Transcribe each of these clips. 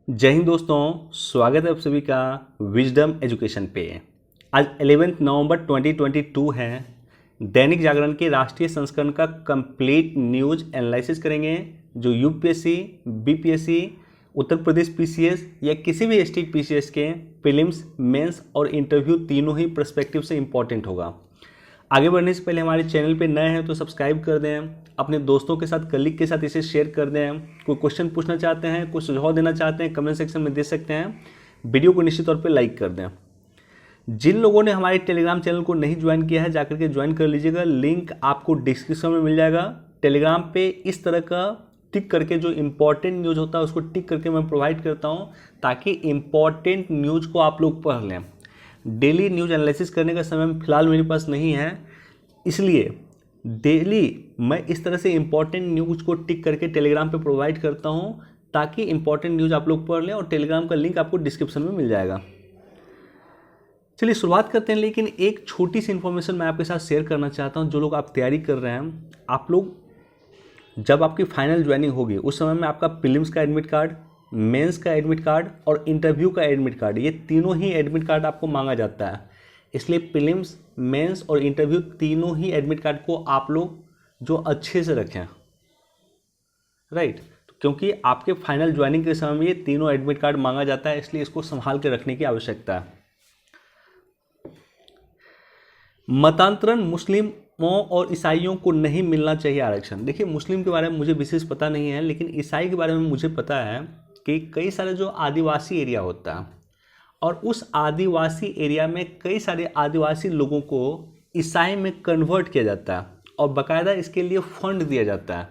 जय हिंद दोस्तों, स्वागत है आप सभी का विजडम एजुकेशन पे। आज 11 नवंबर 2022 है। दैनिक जागरण के राष्ट्रीय संस्करण का कंप्लीट न्यूज एनालिसिस करेंगे जो UPSC, BPSC, Uttar Pradesh PCS या किसी भी स्टेट पीसीएस के प्रीलिम्स, मेंस और इंटरव्यू तीनों ही पर्सपेक्टिव से इम्पॉर्टेंट होगा। आगे बढ़ने से पहले हमारे चैनल पे नए हैं तो सब्सक्राइब कर दें, अपने दोस्तों के साथ, कलीग के साथ इसे शेयर कर दें। कोई क्वेश्चन पूछना चाहते हैं, कुछ सुझाव देना चाहते हैं, कमेंट सेक्शन में दे सकते हैं। वीडियो को निश्चित तौर पे लाइक कर दें। जिन लोगों ने हमारे टेलीग्राम चैनल को नहीं ज्वाइन किया है जाकर के ज्वाइन कर लीजिएगा, लिंक आपको डिस्क्रिप्शन में मिल जाएगा। टेलीग्राम पे इस तरह का टिक करके जो इम्पोर्टेंट न्यूज़ होता है उसको टिक करके मैं प्रोवाइड करता हूँ ताकि इम्पॉर्टेंट न्यूज़ को आप लोग पढ़ लें। डेली न्यूज़ एनालिसिस करने का समय फिलहाल मेरे पास नहीं है, इसलिए डेली मैं इस तरह से इम्पॉर्टेंट न्यूज़ को टिक करके टेलीग्राम पे प्रोवाइड करता हूं ताकि इम्पॉर्टेंट न्यूज़ आप लोग पढ़ लें, और टेलीग्राम का लिंक आपको डिस्क्रिप्शन में मिल जाएगा। चलिए शुरुआत करते हैं, लेकिन एक छोटी सी इन्फॉर्मेशन मैं आपके साथ शेयर करना चाहता हूं। जो लोग आप तैयारी कर रहे हैं, आप लोग जब आपकी फाइनल ज्वाइनिंग होगी उस समय में आपका प्रीलिम्स का एडमिट कार्ड, मेंस का एडमिट कार्ड और इंटरव्यू का एडमिट कार्ड, ये तीनों ही एडमिट कार्ड आपको मांगा जाता है। इसलिए प्रीलिम्स, मेंस और इंटरव्यू तीनों ही एडमिट कार्ड को आप लोग जो अच्छे से रखें, राइट। क्योंकि आपके फाइनल ज्वाइनिंग के समय में ये तीनों एडमिट कार्ड मांगा जाता है, इसलिए इसको संभाल के रखने की आवश्यकता है। मतांतरण मुस्लिमों और ईसाइयों को नहीं मिलना चाहिए आरक्षण। देखिए, मुस्लिम के बारे में मुझे विशेष पता नहीं है, लेकिन ईसाई के बारे में मुझे पता है कि कई सारे जो आदिवासी एरिया होता है और उस आदिवासी एरिया में कई सारे आदिवासी लोगों को ईसाई में कन्वर्ट किया जाता है और बाकायदा इसके लिए फंड दिया जाता है।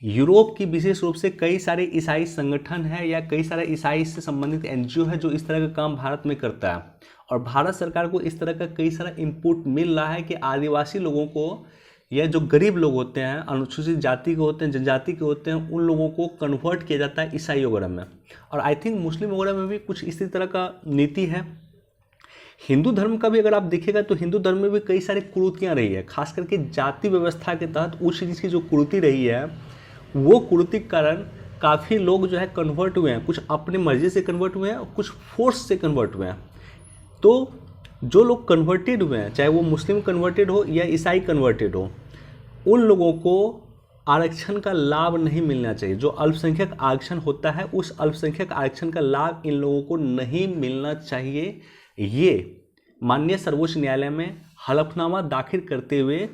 यूरोप की विशेष रूप से कई सारे ईसाई संगठन है या कई सारे ईसाई से संबंधित एनजीओ है जो इस तरह का काम भारत में करता है, और भारत सरकार को इस तरह का कई सारा इनपुट मिल रहा है कि आदिवासी लोगों को या जो गरीब लोग होते हैं, अनुसूचित जाति के होते हैं, जनजाति के होते हैं, उन लोगों को कन्वर्ट किया जाता है ईसाई वगैरह में। और आई थिंक मुस्लिम वगैरह में भी कुछ इसी तरह का नीति है। हिंदू धर्म का भी अगर आप देखिएगा तो हिंदू धर्म में भी कई सारी कुरीतियाँ रही है, खास करके जाति व्यवस्था के तहत उस चीज़ की जो कुरीति रही है, वो कुरीति के कारण काफ़ी लोग जो है कन्वर्ट हुए हैं। कुछ अपने मर्जी से कन्वर्ट हुए हैं और कुछ फोर्स से कन्वर्ट हुए हैं। तो जो लोग कन्वर्टेड हुए हैं, चाहे वो मुस्लिम कन्वर्टेड हो या ईसाई कन्वर्टेड हो, उन लोगों को आरक्षण का लाभ नहीं मिलना चाहिए। जो अल्पसंख्यक आरक्षण होता है, उस अल्पसंख्यक आरक्षण का लाभ इन लोगों को नहीं मिलना चाहिए। ये माननीय सर्वोच्च न्यायालय में हलफनामा दाखिल करते हुए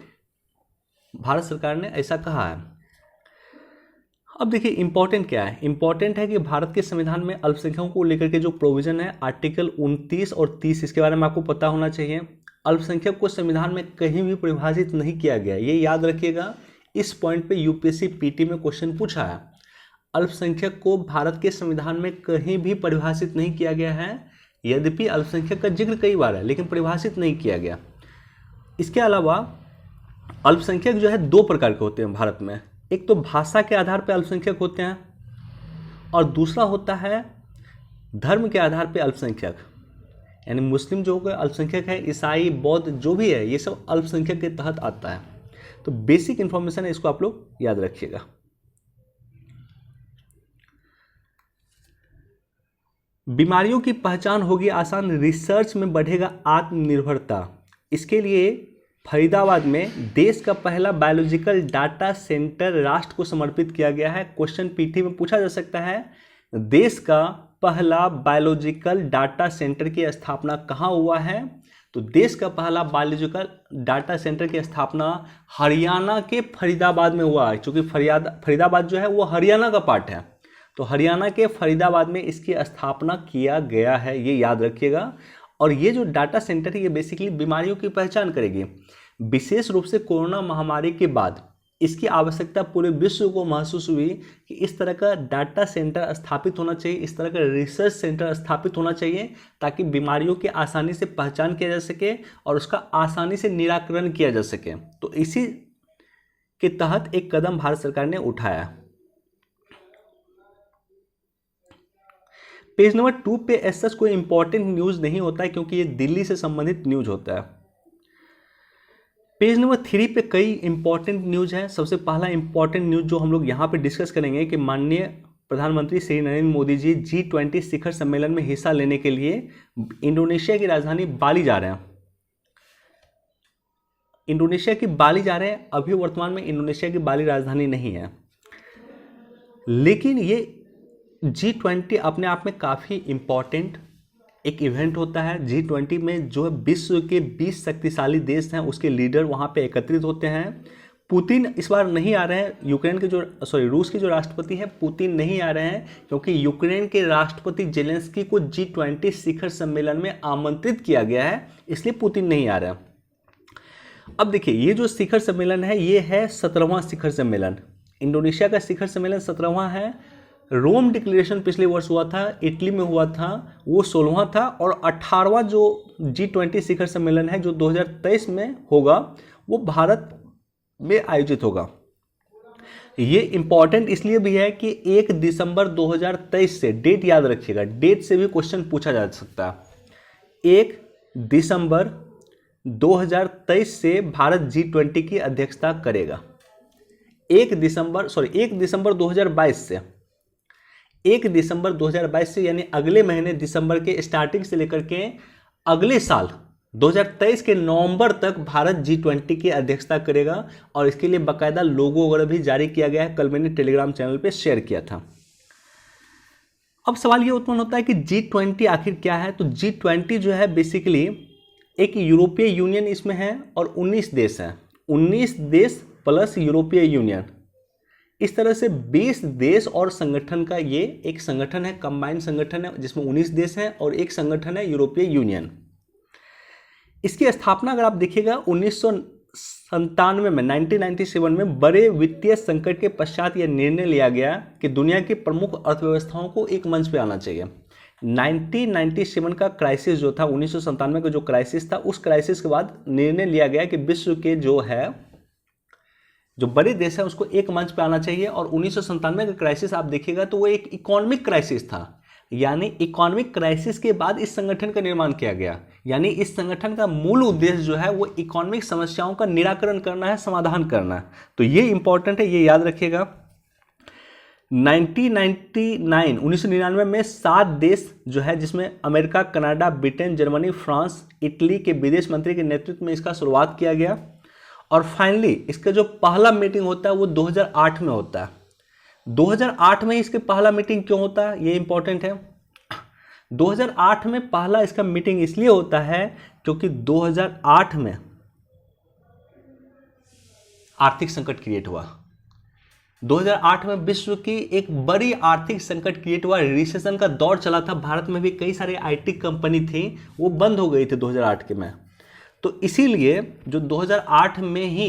भारत सरकार ने ऐसा कहा है। अब देखिए इंपॉर्टेंट क्या है। इंपॉर्टेंट है कि भारत के संविधान में अल्पसंख्यकों को लेकर के जो प्रोविजन है, आर्टिकल 29 और 30, इसके बारे में आपको पता होना चाहिए। अल्पसंख्यक को संविधान में कहीं भी परिभाषित नहीं किया गया, ये याद रखिएगा। इस पॉइंट पे यूपीएससी पीटी में क्वेश्चन पूछा है। अल्पसंख्यक को भारत के संविधान में कहीं भी परिभाषित नहीं किया गया है, यद्यपि अल्पसंख्यक का जिक्र कई बार है लेकिन परिभाषित नहीं किया गया। इसके अलावा अल्पसंख्यक जो है दो प्रकार के होते हैं भारत में। एक तो भाषा के आधार पर अल्पसंख्यक होते हैं और दूसरा होता है धर्म के आधार पर अल्पसंख्यक। यानी मुस्लिम जो अल्पसंख्यक है, ईसाई, बौद्ध जो भी है, ये सब अल्पसंख्यक के तहत आता है। तो बेसिक इंफॉर्मेशन है, इसको आप लोग याद रखिएगा। बीमारियों की पहचान होगी आसान, रिसर्च में बढ़ेगा आत्मनिर्भरता। इसके लिए फरीदाबाद में देश का पहला बायोलॉजिकल डाटा सेंटर राष्ट्र को समर्पित किया गया है। क्वेश्चन पीटी में पूछा जा सकता है, देश का पहला बायोलॉजिकल डाटा सेंटर की स्थापना कहाँ हुआ है? तो देश का पहला बायोलॉजिकल डाटा सेंटर की स्थापना हरियाणा के फरीदाबाद में हुआ है। क्योंकि फरीदाबाद जो है वो हरियाणा का पार्ट है, तो हरियाणा के फरीदाबाद में इसकी स्थापना किया गया है, ये याद रखिएगा। और ये जो डाटा सेंटर है ये बेसिकली बीमारियों की पहचान करेगी। विशेष रूप से कोरोना महामारी के बाद इसकी आवश्यकता पूरे विश्व को महसूस हुई कि इस तरह का डाटा सेंटर स्थापित होना चाहिए, इस तरह का रिसर्च सेंटर स्थापित होना चाहिए ताकि बीमारियों की आसानी से पहचान किया जा सके और उसका आसानी से निराकरण किया जा सके। तो इसी के तहत एक कदम भारत सरकार ने उठाया। पेज नंबर 2 पे ऐसा कोई इंपॉर्टेंट न्यूज़ नहीं होता है क्योंकि ये दिल्ली से संबंधित न्यूज़ होता है। पेज नंबर 3 पे कई इंपॉर्टेंट न्यूज़ हैं। सबसे पहला इंपॉर्टेंट न्यूज़ जो हम लोग यहाँ पे डिस्कस करेंगे कि माननीय प्रधानमंत्री श्री नरेंद्र मोदी जी G20 शिखर सम्मेलन में हिस्सा लेने के लिए इंडोनेशिया की राजधानी बाली जा रहे हैं। इंडोनेशिया की बाली जा रहे हैं। अभी वर्तमान में इंडोनेशिया की बाली राजधानी नहीं है, लेकिन ये G20 अपने आप में काफ़ी इम्पॉर्टेंट एक इवेंट होता है। G20 में जो विश्व के 20 शक्तिशाली देश हैं उसके लीडर वहाँ पे एकत्रित होते हैं। पुतिन इस बार नहीं आ रहे हैं। रूस के जो राष्ट्रपति हैं पुतिन नहीं आ रहे हैं, क्योंकि यूक्रेन के राष्ट्रपति जेलेंस्की को G20 शिखर सम्मेलन में आमंत्रित किया गया है, इसलिए पुतिन नहीं आ रहे हैं। अब देखिए, ये जो शिखर सम्मेलन है ये है 17वां शिखर सम्मेलन। इंडोनेशिया का शिखर सम्मेलन 17वां है। रोम डिक्लेरेशन पिछले वर्ष हुआ था, इटली में हुआ था, वो 16वां था। और 18वां जो G20 शिखर सम्मेलन है जो 2023 में होगा वो भारत में आयोजित होगा। ये इंपॉर्टेंट इसलिए भी है कि 1 दिसंबर 2023 से, डेट याद रखिएगा, डेट से भी क्वेश्चन पूछा जा सकता है। 1 दिसंबर 2023 से भारत G20 की अध्यक्षता करेगा। 1 दिसंबर 2022 से, 1 दिसंबर 2022 से, यानी अगले महीने दिसंबर के स्टार्टिंग से लेकर के अगले साल 2023 के नवंबर तक भारत G20 की अध्यक्षता करेगा। और इसके लिए बाकायदा लोगो वगैरह भी जारी किया गया है, कल मैंने टेलीग्राम चैनल पे शेयर किया था। अब सवाल ये उत्पन्न होता है कि G20 आखिर क्या है। तो G20 जो है बेसिकली एक यूरोपीय यूनियन इसमें है और 19 देश हैं, 19 देश प्लस यूरोपीय यूनियन, इस तरह से 20 देश और संगठन का ये एक संगठन है, कंबाइंड संगठन है जिसमें 19 देश हैं और एक संगठन है यूरोपीय यूनियन। इसकी स्थापना अगर आप देखिएगा 1997 में, 1997 में बड़े वित्तीय संकट के पश्चात यह निर्णय लिया गया कि दुनिया की प्रमुख अर्थव्यवस्थाओं को एक मंच पे आना चाहिए। 1997 का क्राइसिस जो था, 1997 का जो क्राइसिस था, उस क्राइसिस के बाद निर्णय लिया गया कि विश्व के जो बड़े देश है उसको एक मंच पे आना चाहिए। और 1997 का क्राइसिस आप देखिएगा तो वो एक इकोनॉमिक क्राइसिस था, यानी इकोनॉमिक क्राइसिस के बाद इस संगठन का निर्माण किया गया। यानी इस संगठन का मूल उद्देश्य जो है वो इकोनॉमिक समस्याओं का निराकरण करना है, समाधान करना है। तो ये इंपॉर्टेंट है, ये याद रखिएगा। 1999 में 7 देश जो है, जिसमें America, Canada, Britain, Germany, France, Italy के विदेश मंत्री के नेतृत्व में इसका शुरुआत किया गया। और फाइनली इसका जो पहला मीटिंग होता है वो 2008 में होता है। 2008 में इसके पहला मीटिंग क्यों होता है, ये इंपॉर्टेंट है। 2008 में पहला इसका मीटिंग इसलिए होता है क्योंकि 2008 में आर्थिक संकट क्रिएट हुआ। 2008 में विश्व की एक बड़ी आर्थिक संकट क्रिएट हुआ, रिसेशन का दौर चला था। भारत में भी कई सारे आईटी कंपनी थी, वो बंद हो गई थी 2008 के में। तो इसीलिए जो 2008 में ही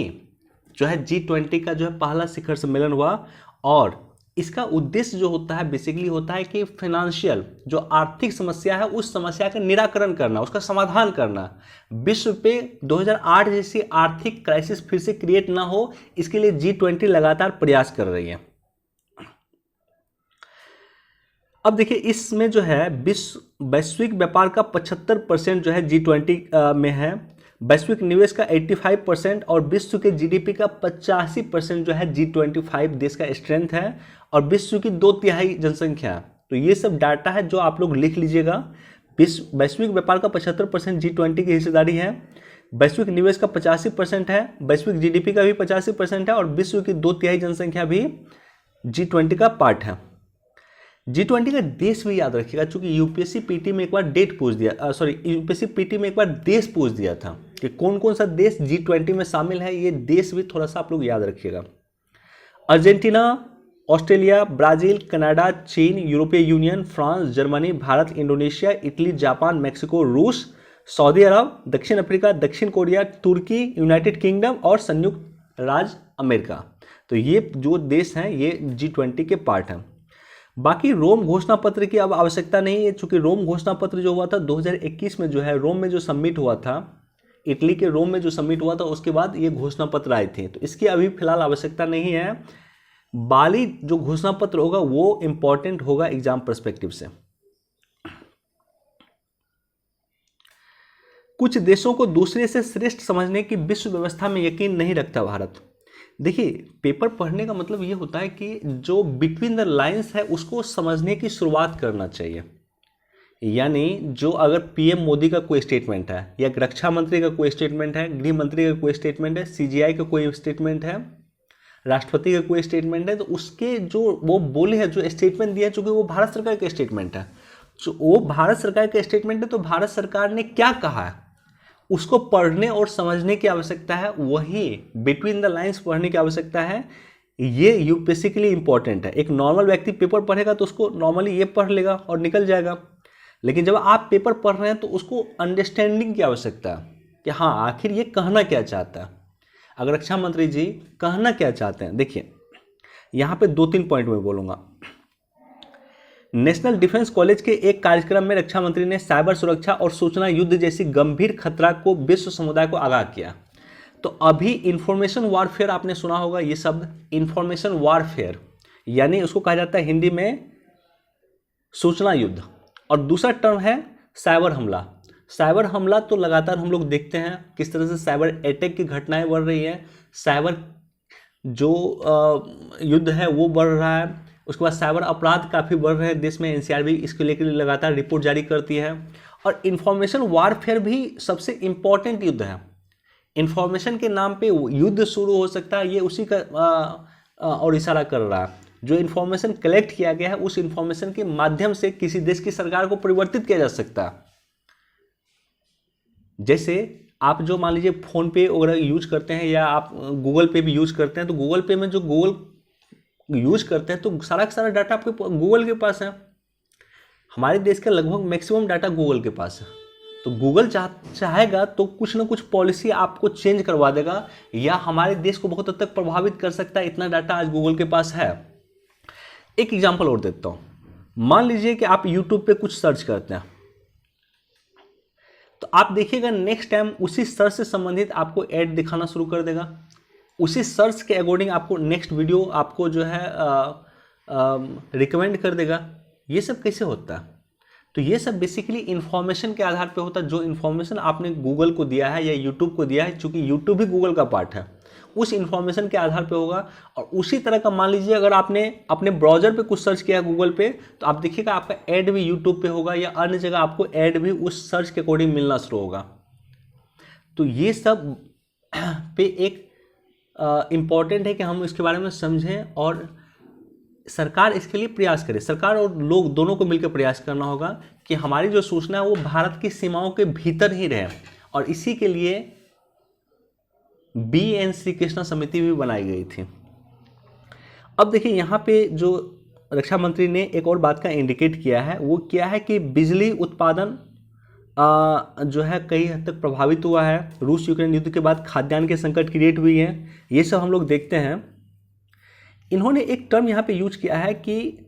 जो है G20 का जो है पहला शिखर सम्मेलन हुआ। और इसका उद्देश्य जो होता है बेसिकली होता है कि फाइनेंशियल जो आर्थिक समस्या है उस समस्या का निराकरण करना, उसका समाधान करना। विश्व पे 2008 जैसी आर्थिक क्राइसिस फिर से क्रिएट ना हो, इसके लिए G20 लगातार प्रयास कर रही है। अब देखिए, इसमें जो है वैश्विक व्यापार का 75% जो है G20 में है, वैश्विक निवेश का 85% और विश्व के जीडीपी का 85% जो है G25 देश का स्ट्रेंथ है। और विश्व की 2/3 जनसंख्या। तो ये सब डाटा है जो आप लोग लिख लीजिएगा। वैश्विक व्यापार का 75% G20 की हिस्सेदारी है, वैश्विक निवेश का 85% है, वैश्विक जीडीपी का भी 85% है और विश्व की 2/3 जनसंख्या भी G20 का पार्ट है। G20 का देश भी याद रखिएगा, चूंकि यूपीएससी पीटी में एक बार यूपीएससी पीटी में एक बार देश पूछ दिया था कि कौन कौन सा देश G20 में शामिल है। ये देश भी थोड़ा सा आप लोग याद रखिएगा। अर्जेंटीना, ऑस्ट्रेलिया, ब्राजील, कनाडा, चीन, यूरोपीय union, France, Germany, Bharat, Indonesia, Italy, Japan, Mexico, रूस, सऊदी अरब, दक्षिण अफ्रीका, दक्षिण कोरिया, तुर्की, यूनाइटेड किंगडम और संयुक्त राज्य अमेरिका। तो ये जो देश हैं ये G20 के पार्ट हैं। बाकी रोम घोषणा पत्र की अब आवश्यकता नहीं है, चूंकि रोम घोषणा पत्र जो हुआ था 2021 में, जो है रोम में जो सबमिट हुआ था, इटली के रोम में जो सबमिट हुआ था, उसके बाद ये घोषणा पत्र आए थे। तो इसकी अभी फिलहाल आवश्यकता नहीं है। बाली जो घोषणा पत्र होगा वो इंपॉर्टेंट होगा एग्जाम पर्सपेक्टिव से। कुछ देशों को दूसरे से श्रेष्ठ समझने की विश्व व्यवस्था में यकीन नहीं रखता भारत। देखिए, पेपर पढ़ने का मतलब ये होता है कि जो बिटवीन द लाइंस है उसको समझने की शुरुआत करना चाहिए। यानी जो अगर पीएम मोदी का कोई स्टेटमेंट है, या रक्षा मंत्री का कोई स्टेटमेंट है, गृह मंत्री का कोई स्टेटमेंट है, सीजीआई का कोई स्टेटमेंट है, राष्ट्रपति का कोई स्टेटमेंट है, तो उसके जो वो बोले हैं, जो स्टेटमेंट दिया है, चूंकि वो भारत सरकार का स्टेटमेंट है, तो वो भारत सरकार का स्टेटमेंट है, तो भारत सरकार ने क्या कहा है उसको पढ़ने और समझने की आवश्यकता है। वही बिटवीन द लाइंस पढ़ने की आवश्यकता है। ये यूपीएससी के लिए इंपॉर्टेंट है। एक नॉर्मल व्यक्ति पेपर पढ़ेगा तो उसको नॉर्मली ये पढ़ लेगा और निकल जाएगा, लेकिन जब आप पेपर पढ़ रहे हैं तो उसको अंडरस्टैंडिंग की आवश्यकता है कि हाँ आखिर ये कहना क्या चाहता है। अगर रक्षा मंत्री जी कहना क्या चाहते हैं, देखिए यहाँ पे 2-3 पॉइंट में बोलूँगा। नेशनल डिफेंस कॉलेज के एक कार्यक्रम में रक्षा मंत्री ने साइबर सुरक्षा और सूचना युद्ध जैसी गंभीर खतरा को विश्व समुदाय को आगाह किया। तो अभी इंफॉर्मेशन वॉरफेयर आपने सुना होगा, ये शब्द इंफॉर्मेशन वॉरफेयर, यानी उसको कहा जाता है हिंदी में सूचना युद्ध, और दूसरा टर्म है साइबर हमला। साइबर हमला तो लगातार हम लोग देखते हैं किस तरह से साइबर अटैक की घटनाएं बढ़ रही है, साइबर जो युद्ध है वो बढ़ रहा है, उसके बाद साइबर अपराध काफ़ी बढ़ रहे हैं देश में। एनसीआर भी इसको लेकर लगातार रिपोर्ट जारी करती है। और इंफॉर्मेशन वारफेयर भी सबसे इम्पॉर्टेंट युद्ध है। इंफॉर्मेशन के नाम पे युद्ध शुरू हो सकता है, ये उसी का और इशारा कर रहा है। जो इन्फॉर्मेशन कलेक्ट किया गया है उस इन्फॉर्मेशन के माध्यम से किसी देश की सरकार को परिवर्तित किया जा सकता है। जैसे आप जो मान लीजिए फ़ोन पे वगैरह यूज करते हैं, या आप गूगल पे भी यूज करते हैं, तो गूगल पे में जो गूगल यूज करते हैं तो सारा का सारा डाटा आपके गूगल के पास है। हमारे देश का लगभग मैक्सिमम डाटा गूगल के पास है। तो गूगल चाहेगा तो कुछ ना कुछ पॉलिसी आपको चेंज करवा देगा, या हमारे देश को बहुत हद तक प्रभावित कर सकता है। इतना डाटा आज गूगल के पास है। एक एग्जांपल और देता हूँ। मान लीजिए कि आप यूट्यूब पे कुछ सर्च करते हैं, तो आप देखिएगा नेक्स्ट टाइम उसी सर्च से संबंधित आपको ऐड दिखाना शुरू कर देगा। उसी सर्च के अकॉर्डिंग आपको नेक्स्ट वीडियो आपको जो है रिकमेंड कर देगा। ये सब कैसे होता है? तो ये सब बेसिकली इन्फॉर्मेशन के आधार पे होता है। जो इन्फॉर्मेशन आपने गूगल को दिया है या यूट्यूब को दिया है, चूंकि यूट्यूब भी गूगल का पार्ट है, उस इन्फॉर्मेशन के आधार पे होगा। और उसी तरह का मान लीजिए अगर आपने अपने ब्राउजर पे कुछ सर्च किया गूगल पे, तो आप देखिएगा आपका ऐड भी यूट्यूब पे होगा, या अन्य जगह आपको ऐड भी उस सर्च के अकॉर्डिंग मिलना शुरू होगा। तो ये सब पे एक इम्पॉर्टेंट है कि हम इसके बारे में समझें, और सरकार इसके लिए प्रयास करे। सरकार और लोग दोनों को मिलकर प्रयास करना होगा कि हमारी जो सूचना है वो भारत की सीमाओं के भीतर ही रहे। और इसी के लिए BN श्री कृष्णा समिति भी बनाई गई थी। अब देखिए यहाँ पे जो रक्षा मंत्री ने एक और बात का इंडिकेट किया है, वो क्या है कि बिजली उत्पादन जो है कई हद तक प्रभावित हुआ है। रूस यूक्रेन युद्ध के बाद खाद्यान्न के संकट क्रिएट हुई है। ये सब हम लोग देखते हैं। इन्होंने एक टर्म यहाँ पे यूज किया है कि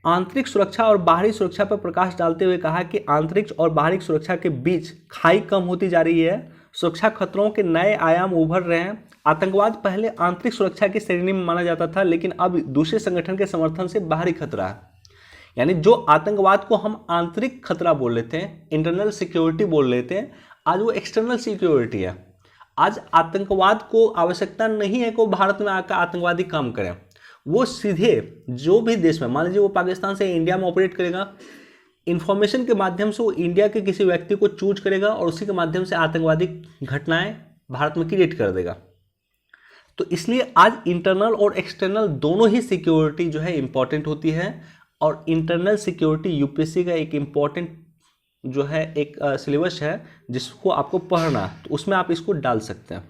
आंतरिक सुरक्षा और बाहरी सुरक्षा पर प्रकाश डालते हुए कहा कि आंतरिक और बाहरी सुरक्षा के बीच खाई कम होती जा रही है। सुरक्षा खतरों के नए आयाम उभर रहे हैं। आतंकवाद पहले आंतरिक सुरक्षा की श्रेणी में माना जाता था, लेकिन अब दूसरे संगठन के समर्थन से बाहरी खतरा है। यानी जो आतंकवाद को हम आंतरिक खतरा बोल लेते हैं, इंटरनल सिक्योरिटी बोल लेते हैं, आज वो एक्सटर्नल सिक्योरिटी है। आज आतंकवाद को आवश्यकता नहीं है कि भारत में आकर आतंकवादी काम करें। वो सीधे जो भी देश में, मान लीजिए वो पाकिस्तान से इंडिया में ऑपरेट करेगा, इंफॉर्मेशन के माध्यम से वो इंडिया के किसी व्यक्ति को चूज करेगा और उसी के माध्यम से आतंकवादी घटनाएं भारत में क्रिएट कर देगा। तो इसलिए आज इंटरनल और एक्सटर्नल दोनों ही सिक्योरिटी जो है इंपॉर्टेंट होती है। और इंटरनल सिक्योरिटी यूपीएससी का एक इम्पॉर्टेंट जो है एक सिलेबस है जिसको आपको पढ़ना है, तो उसमें आप इसको डाल सकते हैं।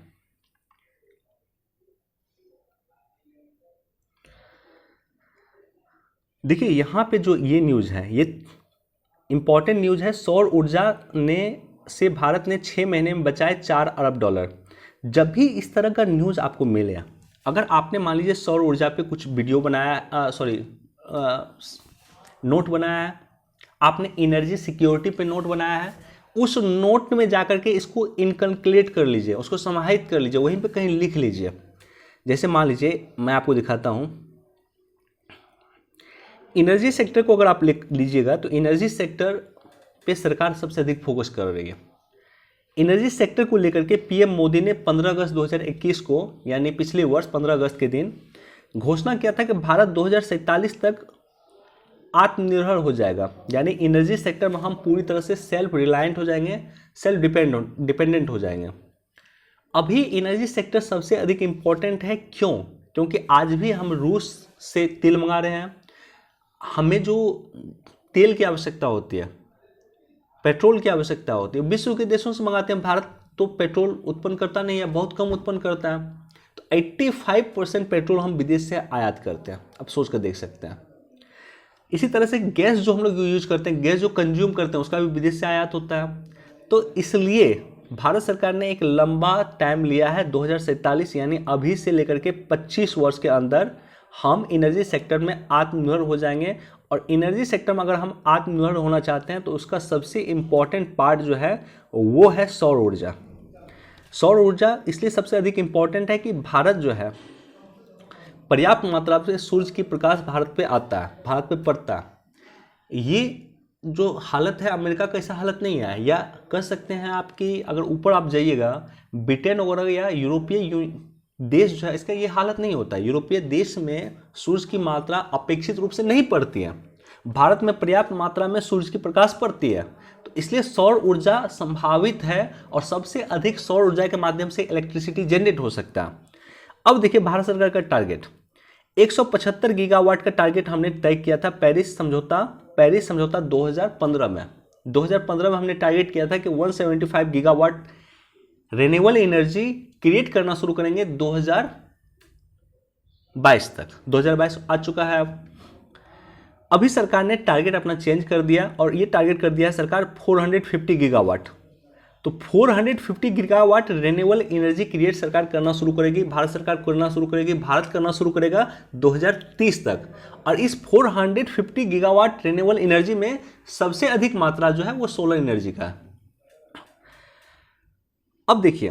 देखिए यहाँ पे जो ये न्यूज़ है, ये इम्पॉर्टेंट न्यूज़ है। सौर ऊर्जा से भारत ने 6 महीने में बचाए $4 अरब। जब भी इस तरह का न्यूज़ आपको मिले, अगर आपने मान लीजिए सौर ऊर्जा पे कुछ वीडियो बनाया, नोट बनाया है, आपने एनर्जी सिक्योरिटी पे नोट बनाया है, उस नोट में जाकर के इसको इनकलकुलेट कर लीजिए, उसको समाहित कर लीजिए, वहीं पे कहीं लिख लीजिए। जैसे मान लीजिए मैं आपको दिखाता हूँ, एनर्जी सेक्टर को अगर आप लिख लीजिएगा तो एनर्जी सेक्टर पे सरकार सबसे अधिक फोकस कर रही है। एनर्जी सेक्टर को लेकर के पीएम मोदी ने 15 अगस्त 2021 को यानी पिछले वर्ष 15 अगस्त के दिन घोषणा किया था कि भारत 2047 तक आत्मनिर्भर हो जाएगा, यानी एनर्जी सेक्टर में हम पूरी तरह से सेल्फ रिलायंट हो जाएंगे, सेल्फ डिपेंडेंट हो जाएंगे। अभी एनर्जी सेक्टर सबसे अधिक इम्पोर्टेंट है, क्यों? क्योंकि आज भी हम रूस से तेल मंगा रहे हैं। हमें जो तेल की आवश्यकता होती है, पेट्रोल की आवश्यकता होती है, विश्व के देशों से मंगाते हैं। भारत तो पेट्रोल उत्पन्न करता नहीं है, बहुत कम उत्पन्न करता है। तो 85% पेट्रोल हम विदेश से आयात करते हैं, अब सोच कर देख सकते हैं। इसी तरह से गैस जो हम लोग यूज करते हैं, गैस जो कंज्यूम करते हैं, उसका भी विदेश से आयात होता है। तो इसलिए भारत सरकार ने एक लंबा टाइम लिया है, 2047 यानी अभी से लेकर के 25 वर्ष के अंदर हम एनर्जी सेक्टर में आत्मनिर्भर हो जाएंगे। और एनर्जी सेक्टर में अगर हम आत्मनिर्भर होना चाहते हैं तो उसका सबसे इम्पॉर्टेंट पार्ट जो है वो है सौर ऊर्जा। सौर ऊर्जा इसलिए सबसे अधिक इम्पॉर्टेंट है कि भारत जो है पर्याप्त मात्रा से सूर्य की प्रकाश भारत पे आता है, भारत पे पड़ता है। ये जो हालत है अमेरिका का ऐसा हालत नहीं है, या कह सकते हैं आपकी अगर ऊपर आप जाइएगा ब्रिटेन वगैरह या यूरोपीय देश जो है, इसका ये हालत नहीं होता। यूरोपीय देश में सूर्य की मात्रा अपेक्षित रूप से नहीं पड़ती है, भारत में पर्याप्त मात्रा में सूर्य की प्रकाश पड़ती है। तो इसलिए सौर ऊर्जा संभावित है और सबसे अधिक सौर ऊर्जा के माध्यम से इलेक्ट्रिसिटी जनरेट हो सकता है। अब देखिए भारत सरकार का टारगेट 175 गीगावाट का टारगेट हमने तय किया था पेरिस समझौता 2015 में। 2015 में हमने टारगेट किया था कि 175 गीगावाट रिन्यूएबल एनर्जी क्रिएट करना शुरू करेंगे 2022 तक। 2022 आ चुका है। अब अभी सरकार ने टारगेट अपना चेंज कर दिया और ये टारगेट कर दिया है सरकार 450 गीगावाट। तो 450 गीगावाट रिन्यूएबल एनर्जी क्रिएट सरकार करना शुरू करेगी, भारत सरकार करना शुरू करेगी, भारत करना शुरू करेगा 2030 तक। और इस 450 गीगावाट रिन्यूएबल एनर्जी में सबसे अधिक मात्रा जो है वो सोलर एनर्जी का है। अब देखिए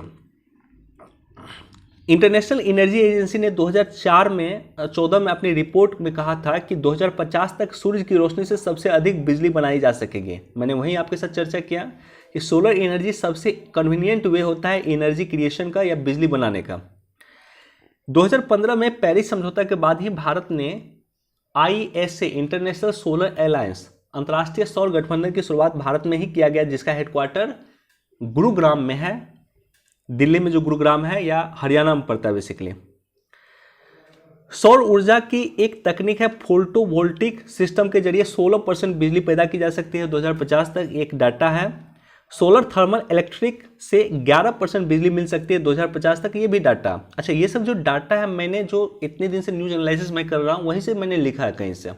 इंटरनेशनल एनर्जी एजेंसी ने 2014 में अपनी रिपोर्ट में कहा था कि 2050 तक सूर्य की रोशनी से सबसे अधिक बिजली बनाई जा सकेगी। मैंने वहीं आपके साथ चर्चा किया कि सोलर एनर्जी सबसे कन्वीनियंट वे होता है एनर्जी क्रिएशन का या बिजली बनाने का। 2015 में पेरिस समझौता के बाद ही भारत ने ISA इंटरनेशनल सोलर अलायंस अंतर्राष्ट्रीय सौर गठबंधन की शुरुआत भारत में ही किया गया, जिसका हेडक्वार्टर गुरुग्राम में है, दिल्ली में जो गुरुग्राम है या हरियाणा में पड़ता है बेसिकली। सौर ऊर्जा की एक तकनीक है फोटोवोल्टिक सिस्टम के जरिए 16% बिजली पैदा की जा सकती है 2050 तक, एक डाटा है। सोलर थर्मल इलेक्ट्रिक से 11% बिजली मिल सकती है 2050 तक, ये भी डाटा। अच्छा, ये सब जो डाटा है मैंने जो इतने दिन से न्यूज एनालिसिस मैं कर रहा हूँ वहीं से मैंने लिखा है कहीं से।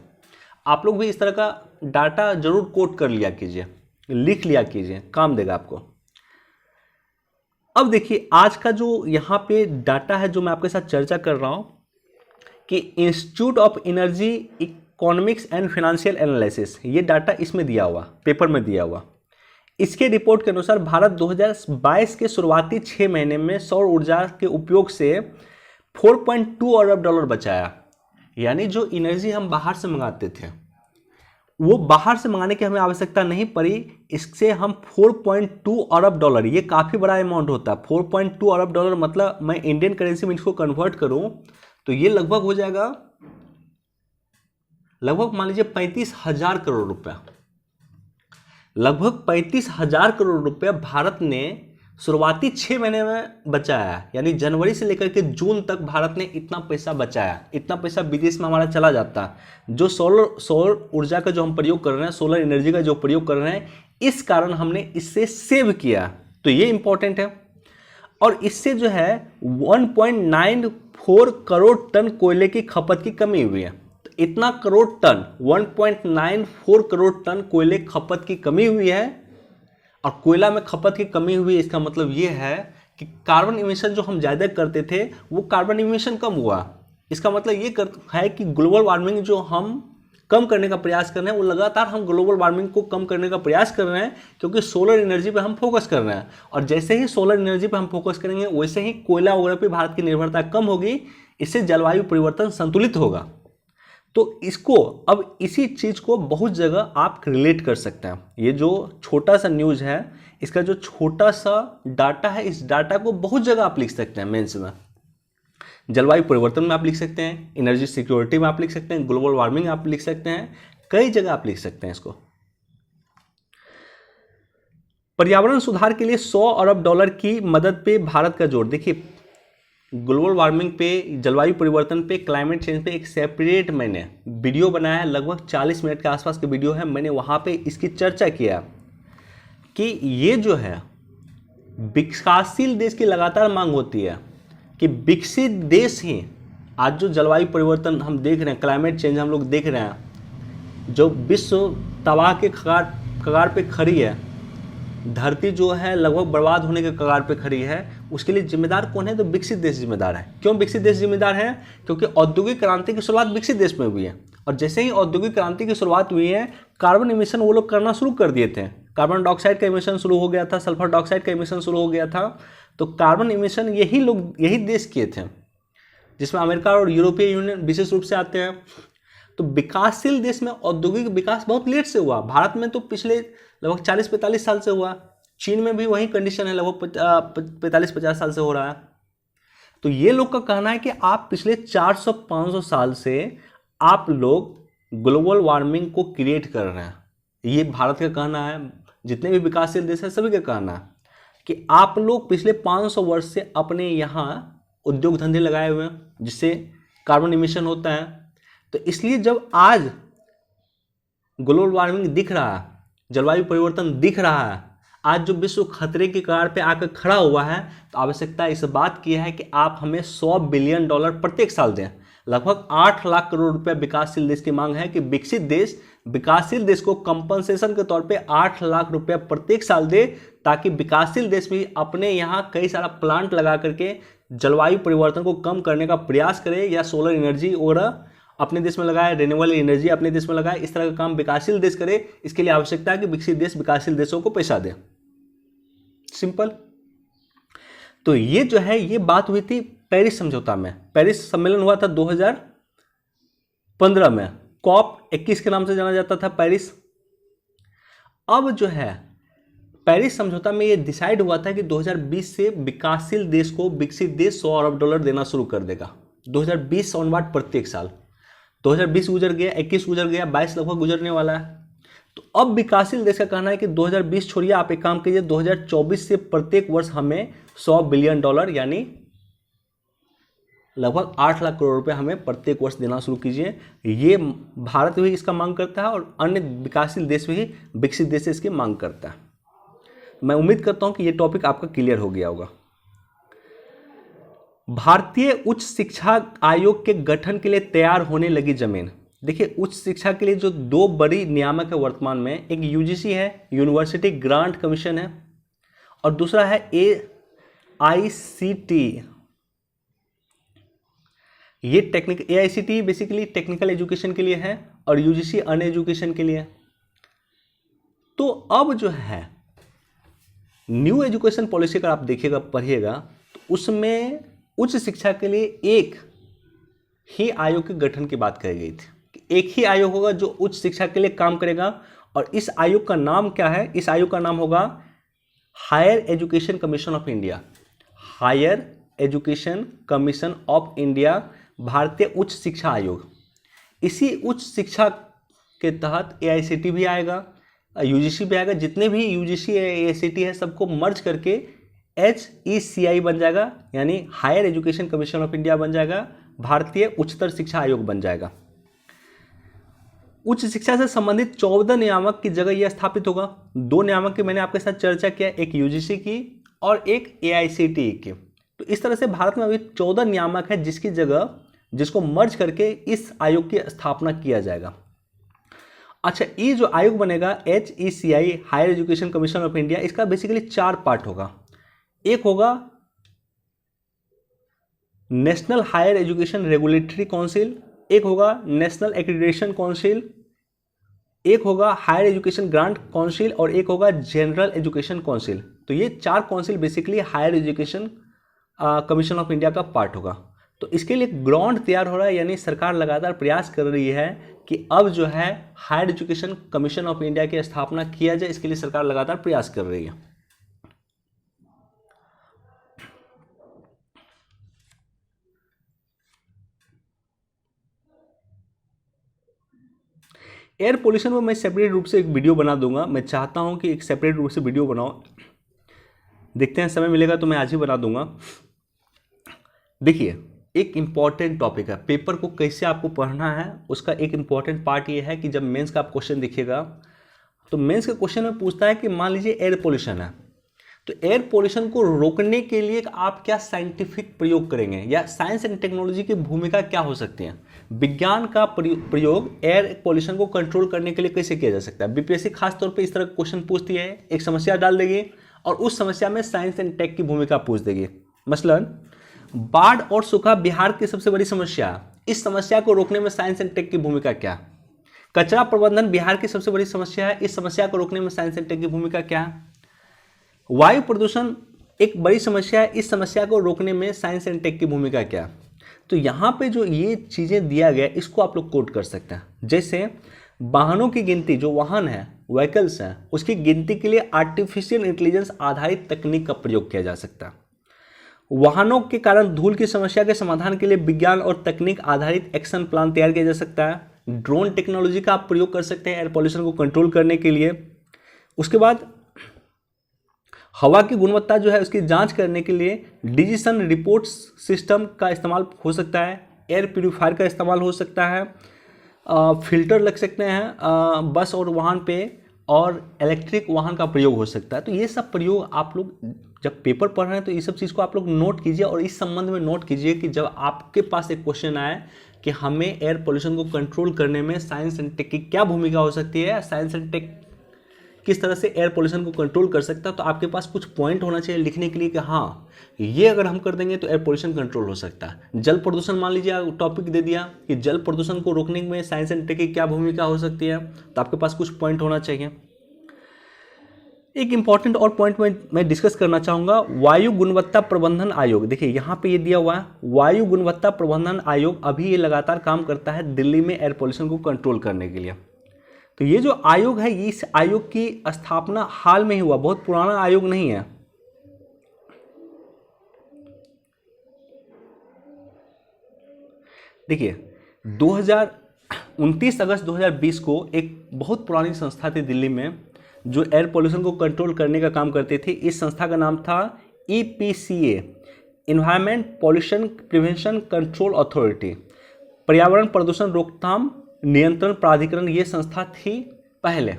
आप लोग भी इस तरह का डाटा जरूर कोट कर लिया कीजिए, लिख लिया कीजिए, काम देगा आपको। अब देखिए आज का जो यहाँ पे डाटा है जो मैं आपके साथ चर्चा कर रहा हूँ कि institute of energy economics and financial analysis, ये डाटा इसमें दिया हुआ, पेपर में दिया हुआ। इसके रिपोर्ट के अनुसार भारत 2022 के शुरुआती 6 महीने में सौर ऊर्जा के उपयोग से 4.2 अरब डॉलर बचाया। यानी जो एनर्जी हम बाहर से मंगाते थे वो बाहर से मंगाने की हमें आवश्यकता नहीं पड़ी, इससे हम 4.2 अरब डॉलर, ये काफ़ी बड़ा अमाउंट होता है। 4.2 अरब डॉलर मतलब मैं इंडियन करेंसी में इसको कन्वर्ट करूं तो ये लगभग हो जाएगा, लगभग मान लीजिए 35,000 करोड़ रुपया। लगभग 35,000 करोड़ रुपया भारत ने शुरुआती 6 महीने में बचाया। यानी जनवरी से लेकर के जून तक भारत ने इतना पैसा बचाया, इतना पैसा विदेश में हमारा चला जाता। जो सौर ऊर्जा का जो हम प्रयोग कर रहे हैं, सोलर एनर्जी का जो प्रयोग कर रहे हैं, इस कारण हमने इससे सेव किया, तो ये इंपॉर्टेंट है। और इससे जो है 1.94 करोड़ टन कोयले की खपत की कमी हुई है। तो इतना करोड़ टन, 1.94 करोड़ टन कोयले खपत की कमी हुई है। और कोयला में खपत की कमी हुई, इसका मतलब ये है कि कार्बन इमिशन जो हम ज़्यादा करते थे वो कार्बन इमिशन कम हुआ। इसका मतलब ये है कि ग्लोबल वार्मिंग जो हम कम करने का प्रयास कर रहे हैं, वो लगातार हम ग्लोबल वार्मिंग को कम करने का प्रयास कर रहे हैं, क्योंकि सोलर एनर्जी पे हम फोकस कर रहे हैं। और जैसे ही सोलर एनर्जी पे हम फोकस करेंगे वैसे ही कोयला वगैरह पे भारत की निर्भरता कम होगी, इससे जलवायु परिवर्तन संतुलित होगा। तो इसको अब इसी चीज़ को बहुत जगह आप रिलेट कर सकते हैं। ये जो छोटा सा न्यूज़ है, इसका जो छोटा सा डाटा है, इस डाटा को बहुत जगह आप लिख सकते हैं। मेंस में जलवायु परिवर्तन में आप लिख सकते हैं, एनर्जी सिक्योरिटी में आप लिख सकते हैं, ग्लोबल वार्मिंग आप लिख सकते हैं, कई जगह आप लिख सकते हैं इसको। पर्यावरण सुधार के लिए $100 अरब की मदद पे भारत का जोर। देखिए, ग्लोबल वार्मिंग पे, जलवायु परिवर्तन पे, क्लाइमेट चेंज पे एक सेपरेट मैंने वीडियो बनाया है, लगभग 40 मिनट के आसपास की वीडियो है। मैंने वहाँ पे इसकी चर्चा किया कि ये जो है विकासशील देश की लगातार मांग होती है कि विकसित देश ही, आज जो जलवायु परिवर्तन हम देख रहे हैं, क्लाइमेट चेंज हम लोग देख रहे हैं, जो विश्व तबाह के कगार पे खड़ी है, धरती जो है लगभग बर्बाद होने के कगार पे खड़ी है, उसके लिए जिम्मेदार कौन है? तो विकसित देश जिम्मेदार है। क्यों विकसित देश जिम्मेदार है? क्योंकि औद्योगिक क्रांति की शुरुआत विकसित देश में हुई है, और जैसे ही औद्योगिक क्रांति की शुरुआत हुई है, कार्बन इमिशन वो लोग करना शुरू कर दिए थे। कार्बन डाइऑक्साइड का इमिशन शुरू हो गया था, सल्फर डाइऑक्साइड का इमिशन शुरू हो गया था। तो कार्बन इमिशन यही देश किए थे, जिसमें अमेरिका और यूरोपीय यूनियन विशेष रूप से आते हैं। तो विकासशील देश में औद्योगिक विकास बहुत लेट से हुआ। भारत में तो पिछले लगभग 40-45 साल से हुआ। चीन में भी वही कंडीशन है, लगभग 45-50 साल से हो रहा है। तो ये लोग का कहना है कि आप पिछले 400-500 साल से आप लोग ग्लोबल वार्मिंग को क्रिएट कर रहे हैं। ये भारत का कहना है, जितने भी विकासशील देश हैं सभी का कहना है कि आप लोग पिछले 500 वर्ष से अपने यहाँ उद्योग धंधे लगाए हुए हैं, जिससे कार्बन इमिशन होता है। तो इसलिए जब आज ग्लोबल वार्मिंग दिख रहा है, जलवायु परिवर्तन दिख रहा है, आज जो विश्व खतरे के कगार पे आकर खड़ा हुआ है, तो आवश्यकता इस बात की है कि आप हमें $100 बिलियन प्रत्येक साल दें। लगभग 8 लाख करोड़ रुपए विकासशील देश की मांग है कि विकसित देश विकासशील देश को कंपनसेशन के तौर पे 8 लाख रुपए प्रत्येक साल दे, ताकि विकासशील देश भी अपने यहाँ कई सारा प्लांट लगा करके जलवायु परिवर्तन को कम करने का प्रयास करे, या सोलर एनर्जी वगैरह अपने देश में लगाए, रिन्यूएबल एनर्जी अपने देश में लगाए। इस तरह का काम विकासशील देश करे। इसके लिए आवश्यकता है कि विकसित देश विकासशील देशों को पैसा दे। सिंपल। तो ये जो है, ये बात हुई थी पेरिस समझौता में। पेरिस सम्मेलन हुआ था 2015 में, COP21 के नाम से जाना जाता था पेरिस। अब जो है पेरिस समझौता में ये डिसाइड हुआ था कि 2020 से विकासशील देश को विकसित देश $100 अरब देना शुरू कर देगा। 2020 ऑनवर्ड प्रत्येक साल। 2020 गुजर गया, 21 गुजर गया, 22 लगभग गुजरने वाला है। तो अब विकासशील देश का कहना है कि 2020 छोड़िए, आप एक काम कीजिए, 2024 से प्रत्येक वर्ष हमें $100 बिलियन यानी लगभग 8 लाख करोड़ रुपए हमें प्रत्येक वर्ष देना शुरू कीजिए। ये भारत भी इसका मांग करता है, और अन्य विकासशील देश भी, विकसित देश से इसकी मांग करता है। मैं उम्मीद करता हूं कि ये टॉपिक आपका क्लियर हो गया होगा। भारतीय उच्च शिक्षा आयोग के गठन के लिए तैयार होने लगी जमीन। देखिए, उच्च शिक्षा के लिए जो 2 बड़ी नियामक है वर्तमान में, एक यूजीसी है, यूनिवर्सिटी ग्रांट कमीशन है, और दूसरा है AICTE। ये AICTE बेसिकली टेक्निकल एजुकेशन के लिए है, और यूजीसी अन्य एजुकेशन के लिए। तो अब जो है न्यू एजुकेशन पॉलिसी अगर आप देखिएगा, पढ़िएगा, तो उसमें उच्च शिक्षा के लिए एक ही आयोग के गठन की बात कही गई थी। एक ही आयोग होगा जो उच्च शिक्षा के लिए काम करेगा, और इस आयोग का नाम क्या है? इस आयोग का नाम होगा higher education commission of India. Higher education commission of India, भारतीय उच्च शिक्षा आयोग। इसी उच्च शिक्षा के तहत AICTE भी आएगा, यूजीसी भी आएगा। जितने भी यूजीसी AICTE है, सबको मर्ज करके HECI बन जाएगा, यानी higher education commission of India बन जाएगा, भारतीय उच्चतर शिक्षा आयोग बन जाएगा। उच्च शिक्षा से संबंधित 14 नियामक की जगह यह स्थापित होगा। 2 नियामक की मैंने आपके साथ चर्चा किया, एक यूजीसी की और एक AICTE की। तो इस तरह से भारत में अभी 14 नियामक है, जिसकी जगह, जिसको मर्ज करके इस आयोग की स्थापना किया जाएगा। अच्छा, ये जो आयोग बनेगा HECI, higher education commission of India, इसका बेसिकली 4 पार्ट होगा। एक होगा national higher education regulatory council, एक होगा नेशनल एक्रीडिटेशन काउंसिल, एक होगा हायर एजुकेशन ग्रांट काउंसिल, और एक होगा जनरल एजुकेशन काउंसिल। तो ये 4 council basically higher education commission of India का पार्ट होगा। तो इसके लिए ग्राउंड तैयार हो रहा है, यानी सरकार लगातार प्रयास कर रही है कि अब जो है higher education commission of India की स्थापना किया जाए। इसके लिए सरकार लगातार प्रयास कर रही है। एयर पोल्यूशन में मैं सेपरेट रूप से एक वीडियो बना दूंगा। मैं चाहता हूं कि एक सेपरेट रूप से वीडियो बनाओ, देखते हैं समय मिलेगा तो मैं आज ही बना दूंगा। देखिए, एक इम्पॉर्टेंट टॉपिक है, पेपर को कैसे आपको पढ़ना है उसका एक इम्पॉर्टेंट पार्ट ये है कि जब मेंस का आप क्वेश्चन देखिएगा तो मेंस के क्वेश्चन में पूछता है कि मान लीजिए एयर पोल्यूशन है, तो एयर पोल्यूशन को रोकने के लिए आप क्या साइंटिफिक प्रयोग करेंगे या साइंस एंड टेक्नोलॉजी की भूमिका क्या हो सकती है, विज्ञान का प्रयोग एयर पोल्यूशन को कंट्रोल करने के लिए कैसे किया जा सकता है। बीपीएससी खास तौर पे इस तरह का क्वेश्चन पूछती है, एक समस्या डाल देगी और उस समस्या में साइंस एंड टेक की भूमिका पूछ देगी। मसलन बाढ़ और सूखा बिहार की सबसे बड़ी समस्या है, इस समस्या को रोकने में साइंस एंड टेक की भूमिका क्या। कचरा प्रबंधन बिहार की सबसे बड़ी समस्या है, इस समस्या को रोकने में साइंस एंड टेक की भूमिका क्या है। वायु प्रदूषण एक बड़ी समस्या है, इस समस्या को रोकने में साइंस एंड टेक की भूमिका क्या। तो यहाँ पे जो ये चीज़ें दिया गया इसको आप लोग कोट कर सकते हैं। जैसे वाहनों की गिनती, जो वाहन है व्हीकल्स हैं उसकी गिनती के लिए आर्टिफिशियल इंटेलिजेंस आधारित तकनीक का प्रयोग किया जा सकता है। वाहनों के कारण धूल की समस्या के समाधान के लिए विज्ञान और तकनीक आधारित एक्शन प्लान तैयार किया जा सकता है। ड्रोन टेक्नोलॉजी का आप प्रयोग कर सकते हैं एयर पॉल्यूशन को कंट्रोल करने के लिए। उसके बाद हवा की गुणवत्ता जो है उसकी जांच करने के लिए डिजिटल रिपोर्ट सिस्टम का इस्तेमाल हो सकता है, एयर प्यूरीफायर का इस्तेमाल हो सकता है, फिल्टर लग सकते हैं बस और वाहन पे, और इलेक्ट्रिक वाहन का प्रयोग हो सकता है। तो ये सब प्रयोग आप लोग जब पेपर पढ़ रहे हैं तो ये सब चीज़ को आप लोग नोट कीजिए और इस संबंध में नोट कीजिए कि जब आपके पास एक क्वेश्चन आए कि हमें एयर पोल्यूशन को कंट्रोल करने में साइंस एंड टेक की क्या भूमिका हो सकती है, साइंस एंड टेक किस तरह से एयर पोल्यूशन को कंट्रोल कर सकता है, तो आपके पास कुछ पॉइंट होना चाहिए लिखने के लिए कि हाँ ये अगर हम कर देंगे तो एयर पोल्यूशन कंट्रोल हो सकता है। जल प्रदूषण मान लीजिए टॉपिक दे दिया कि जल प्रदूषण को रोकने में साइंस एंड टेक की क्या भूमिका हो सकती है, तो आपके पास कुछ पॉइंट होना चाहिए। एक इंपॉर्टेंट और पॉइंट मैं डिस्कस करना चाहूँगा, वायु गुणवत्ता प्रबंधन आयोग। देखिए यहाँ पे ये दिया हुआ है वायु गुणवत्ता प्रबंधन आयोग, अभी ये लगातार काम करता है दिल्ली में एयर पोल्यूशन को कंट्रोल करने के लिए। तो ये जो आयोग है, इस आयोग की स्थापना हाल में ही हुआ, बहुत पुराना आयोग नहीं है। देखिए 29 अगस्त 2020 को एक बहुत पुरानी संस्था थी दिल्ली में जो एयर पोल्यूशन को कंट्रोल करने का काम करती थी। इस संस्था का नाम था EPCA, environment pollution prevention control authority, पर्यावरण प्रदूषण रोकथाम नियंत्रण प्राधिकरण। ये संस्था थी पहले।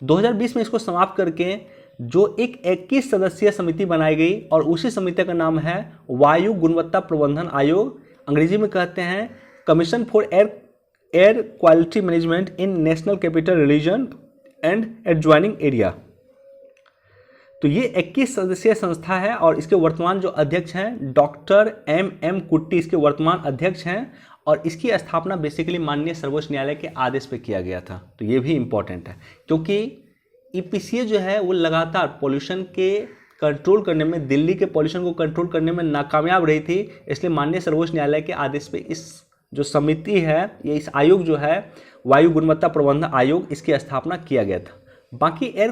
2020 में इसको समाप्त करके जो एक 21 सदस्यीय समिति बनाई गई और उसी समिति का नाम है वायु गुणवत्ता प्रबंधन आयोग, अंग्रेजी में कहते हैं commission for air quality management in national capital region and adjoining area. तो ये 21 सदस्यीय संस्था है और इसके वर्तमान जो अध्यक्ष हैं डॉक्टर M कुट्टी इसके वर्तमान अध्यक्ष हैं और इसकी स्थापना बेसिकली माननीय सर्वोच्च न्यायालय के आदेश पे किया गया था। तो ये भी इम्पॉर्टेंट है क्योंकि EPCA जो है वो लगातार पोल्यूशन के कंट्रोल करने में, दिल्ली के पोल्यूशन को कंट्रोल करने में नाकामयाब रही थी, इसलिए माननीय सर्वोच्च न्यायालय के आदेश पे इस जो समिति है, ये इस आयोग जो है वायु गुणवत्ता प्रबंधन आयोग, इसकी स्थापना किया गया था। बाकी एयर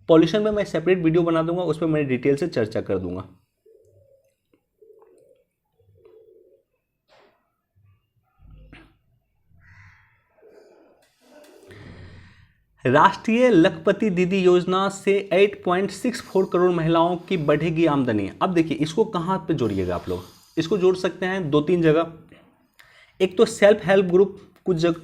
पॉल्यूशन में मैं सेपरेट वीडियो बना दूंगा, उस पर मैं डिटेल से चर्चा कर दूंगा। राष्ट्रीय लखपति दीदी योजना से 8.64 करोड़ महिलाओं की बढ़ेगी आमदनी। अब देखिए इसको कहाँ पे जोड़िएगा आप लोग, इसको जोड़ सकते हैं 2-3 जगह। एक तो सेल्फ हेल्प ग्रुप, कुछ जगह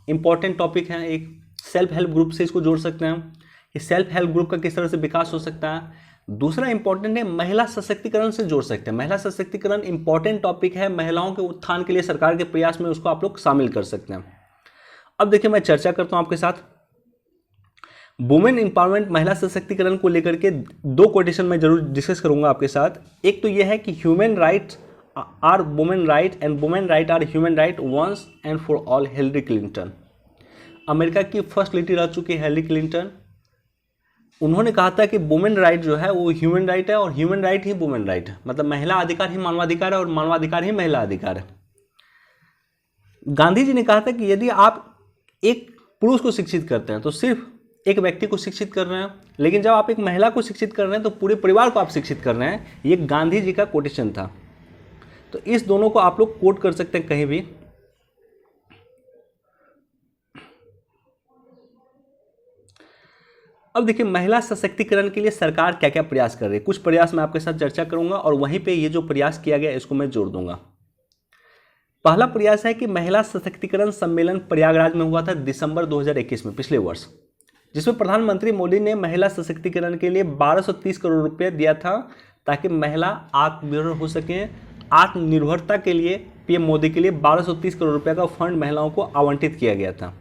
इंपॉर्टेंट टॉपिक है, एक सेल्फ हेल्प ग्रुप से इसको जोड़ सकते हैं कि सेल्फ हेल्प ग्रुप का किस तरह से विकास हो सकता है। दूसरा इंपॉर्टेंट है महिला सशक्तिकरण से जोड़ सकते हैं। महिला सशक्तिकरण इंपॉर्टेंट टॉपिक है, महिलाओं के उत्थान के लिए सरकार के प्रयास में उसको आप लोग शामिल कर सकते हैं। अब देखिए मैं चर्चा करता हूं आपके साथ वुमेन एम्पावरमेंट, महिला सशक्तिकरण को लेकर के 2 कोटेशन मैं जरूर डिस्कस करूंगा आपके साथ। एक तो यह है कि human rights are women right and women right are human right once and for all. Hillary Clinton, America की फर्स्ट लेडी रह चुकी है हिलरी क्लिंटन। उन्होंने कहा था कि वुमेन राइट जो है वो ह्यूमन राइट है और ह्यूमन राइट ही वुमेन राइट है, मतलब महिला अधिकार ही मानवाधिकार है और मानवाधिकार ही महिला अधिकार है। गांधी जी ने कहा था कि यदि आप एक पुरुष को शिक्षित करते हैं तो सिर्फ एक व्यक्ति को शिक्षित कर रहे हैं, लेकिन जब आप एक महिला को शिक्षित कर रहे हैं तो पूरे परिवार को आप शिक्षित कर रहे हैं। ये गांधी जी का कोटेशन था। तो इस दोनों को आप लोग कोट कर सकते हैं कहीं भी। अब देखिए महिला सशक्तिकरण के लिए सरकार क्या क्या प्रयास कर रही है। कुछ प्रयास मैं आपके साथ चर्चा करूंगा और वहीं पे ये जो प्रयास किया गया इसको मैं जोड़ दूंगा। पहला प्रयास है कि महिला सशक्तिकरण सम्मेलन प्रयागराज में हुआ था दिसंबर 2021 में, पिछले वर्ष, जिसमें प्रधानमंत्री मोदी ने महिला सशक्तिकरण के लिए 1230 करोड़ रुपए दिया था ताकि महिला आत्मनिर्भर हो सकें। आत्मनिर्भरता के लिए पीएम मोदी के लिए 1230 करोड़ रुपए का फंड महिलाओं को आवंटित किया गया था।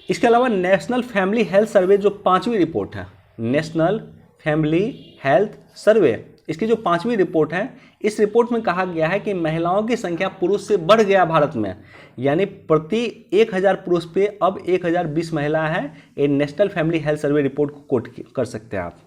इसके अलावा नेशनल फैमिली हेल्थ सर्वे जो 5वीं रिपोर्ट है, नेशनल फैमिली हेल्थ सर्वे, इसकी जो 5वीं रिपोर्ट है, इस रिपोर्ट में कहा गया है कि महिलाओं की संख्या पुरुष से बढ़ गया भारत में, यानी प्रति 1000 पुरुष पे अब 1020 महिला है। ये national family health survey report को कोट कर सकते हैं आप।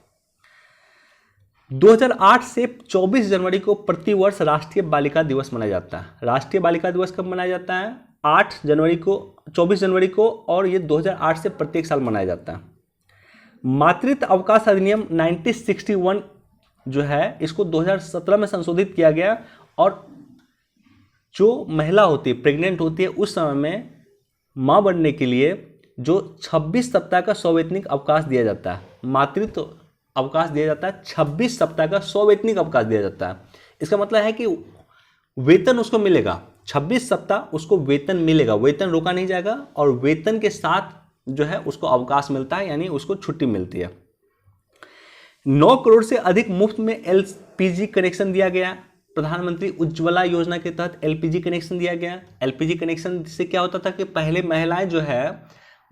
2008 से 24 जनवरी को प्रतिवर्ष राष्ट्रीय बालिका दिवस मनाया जाता है। राष्ट्रीय बालिका दिवस कब मनाया जाता है? 8 जनवरी को, 24 जनवरी को, और ये 2008 से प्रत्येक साल मनाया जाता है। मातृत्व अवकाश अधिनियम 1961 जो है इसको 2017 में संशोधित किया गया और जो महिला होती है, प्रेग्नेंट होती है, उस समय में मां बनने के लिए जो 26 सप्ताह का सवैतनिक अवकाश दिया जाता है, मातृत्व अवकाश दिया जाता है, 26 सप्ताह का सवैतनिक अवकाश दिया जाता है। इसका मतलब है कि वेतन उसको मिलेगा, 26 सप्ताह उसको वेतन मिलेगा, वेतन रोका नहीं जाएगा और वेतन के साथ जो है उसको अवकाश मिलता है, यानी उसको छुट्टी मिलती है। 9 करोड़ से अधिक मुफ्त में एलपीजी कनेक्शन दिया गया। प्रधानमंत्री उज्ज्वला योजना के तहत एलपीजी कनेक्शन दिया गया। एलपीजी कनेक्शन से क्या होता था कि पहले महिलाएं जो है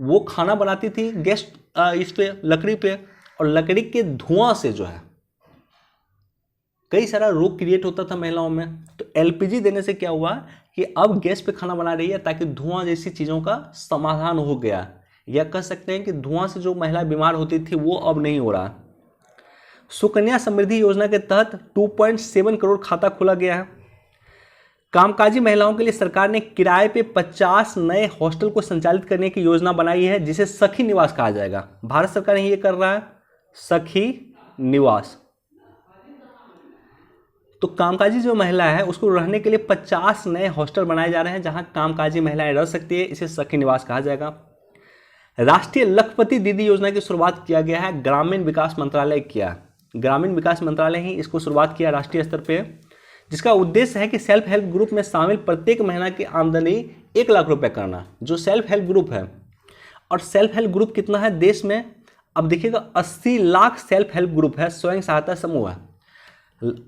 वो खाना बनाती थी गैस इस पे, लकड़ी पे, और लकड़ी के धुआं से जो है कई सारा रोग क्रिएट होता था महिलाओं में। तो एलपीजी देने से क्या हुआ कि अब गैस पे खाना बना रही है ताकि धुआं जैसी चीज़ों का समाधान हो गया, या कह सकते हैं कि धुआं से जो महिला बीमार होती थी वो अब नहीं हो रहा। सुकन्या समृद्धि योजना के तहत 2.7 करोड़ खाता खोला गया है। कामकाजी महिलाओं के लिए सरकार ने किराए पे 50 नए हॉस्टल को संचालित करने की योजना बनाई है, जिसे सखी निवास कहा जाएगा। भारत सरकार ने ये कर रहा है, सखी निवास। तो कामकाजी जो महिला है उसको रहने के लिए 50 नए हॉस्टल बनाए जा रहे हैं जहां कामकाजी महिलाएं रह सकती है, इसे सखी निवास कहा जाएगा। राष्ट्रीय लखपति दीदी योजना की शुरुआत किया गया है, ग्रामीण विकास मंत्रालय किया, ग्रामीण विकास मंत्रालय ही इसको शुरुआत किया राष्ट्रीय स्तर पे, जिसका उद्देश्य है कि सेल्फ हेल्प ग्रुप में शामिल प्रत्येक महीना की आमदनी 1 लाख रुपए करना। जो सेल्फ हेल्प ग्रुप है, और सेल्फ हेल्प ग्रुप कितना है देश में, अब देखिएगा 80 लाख सेल्फ हेल्प ग्रुप है, स्वयं सहायता समूह है।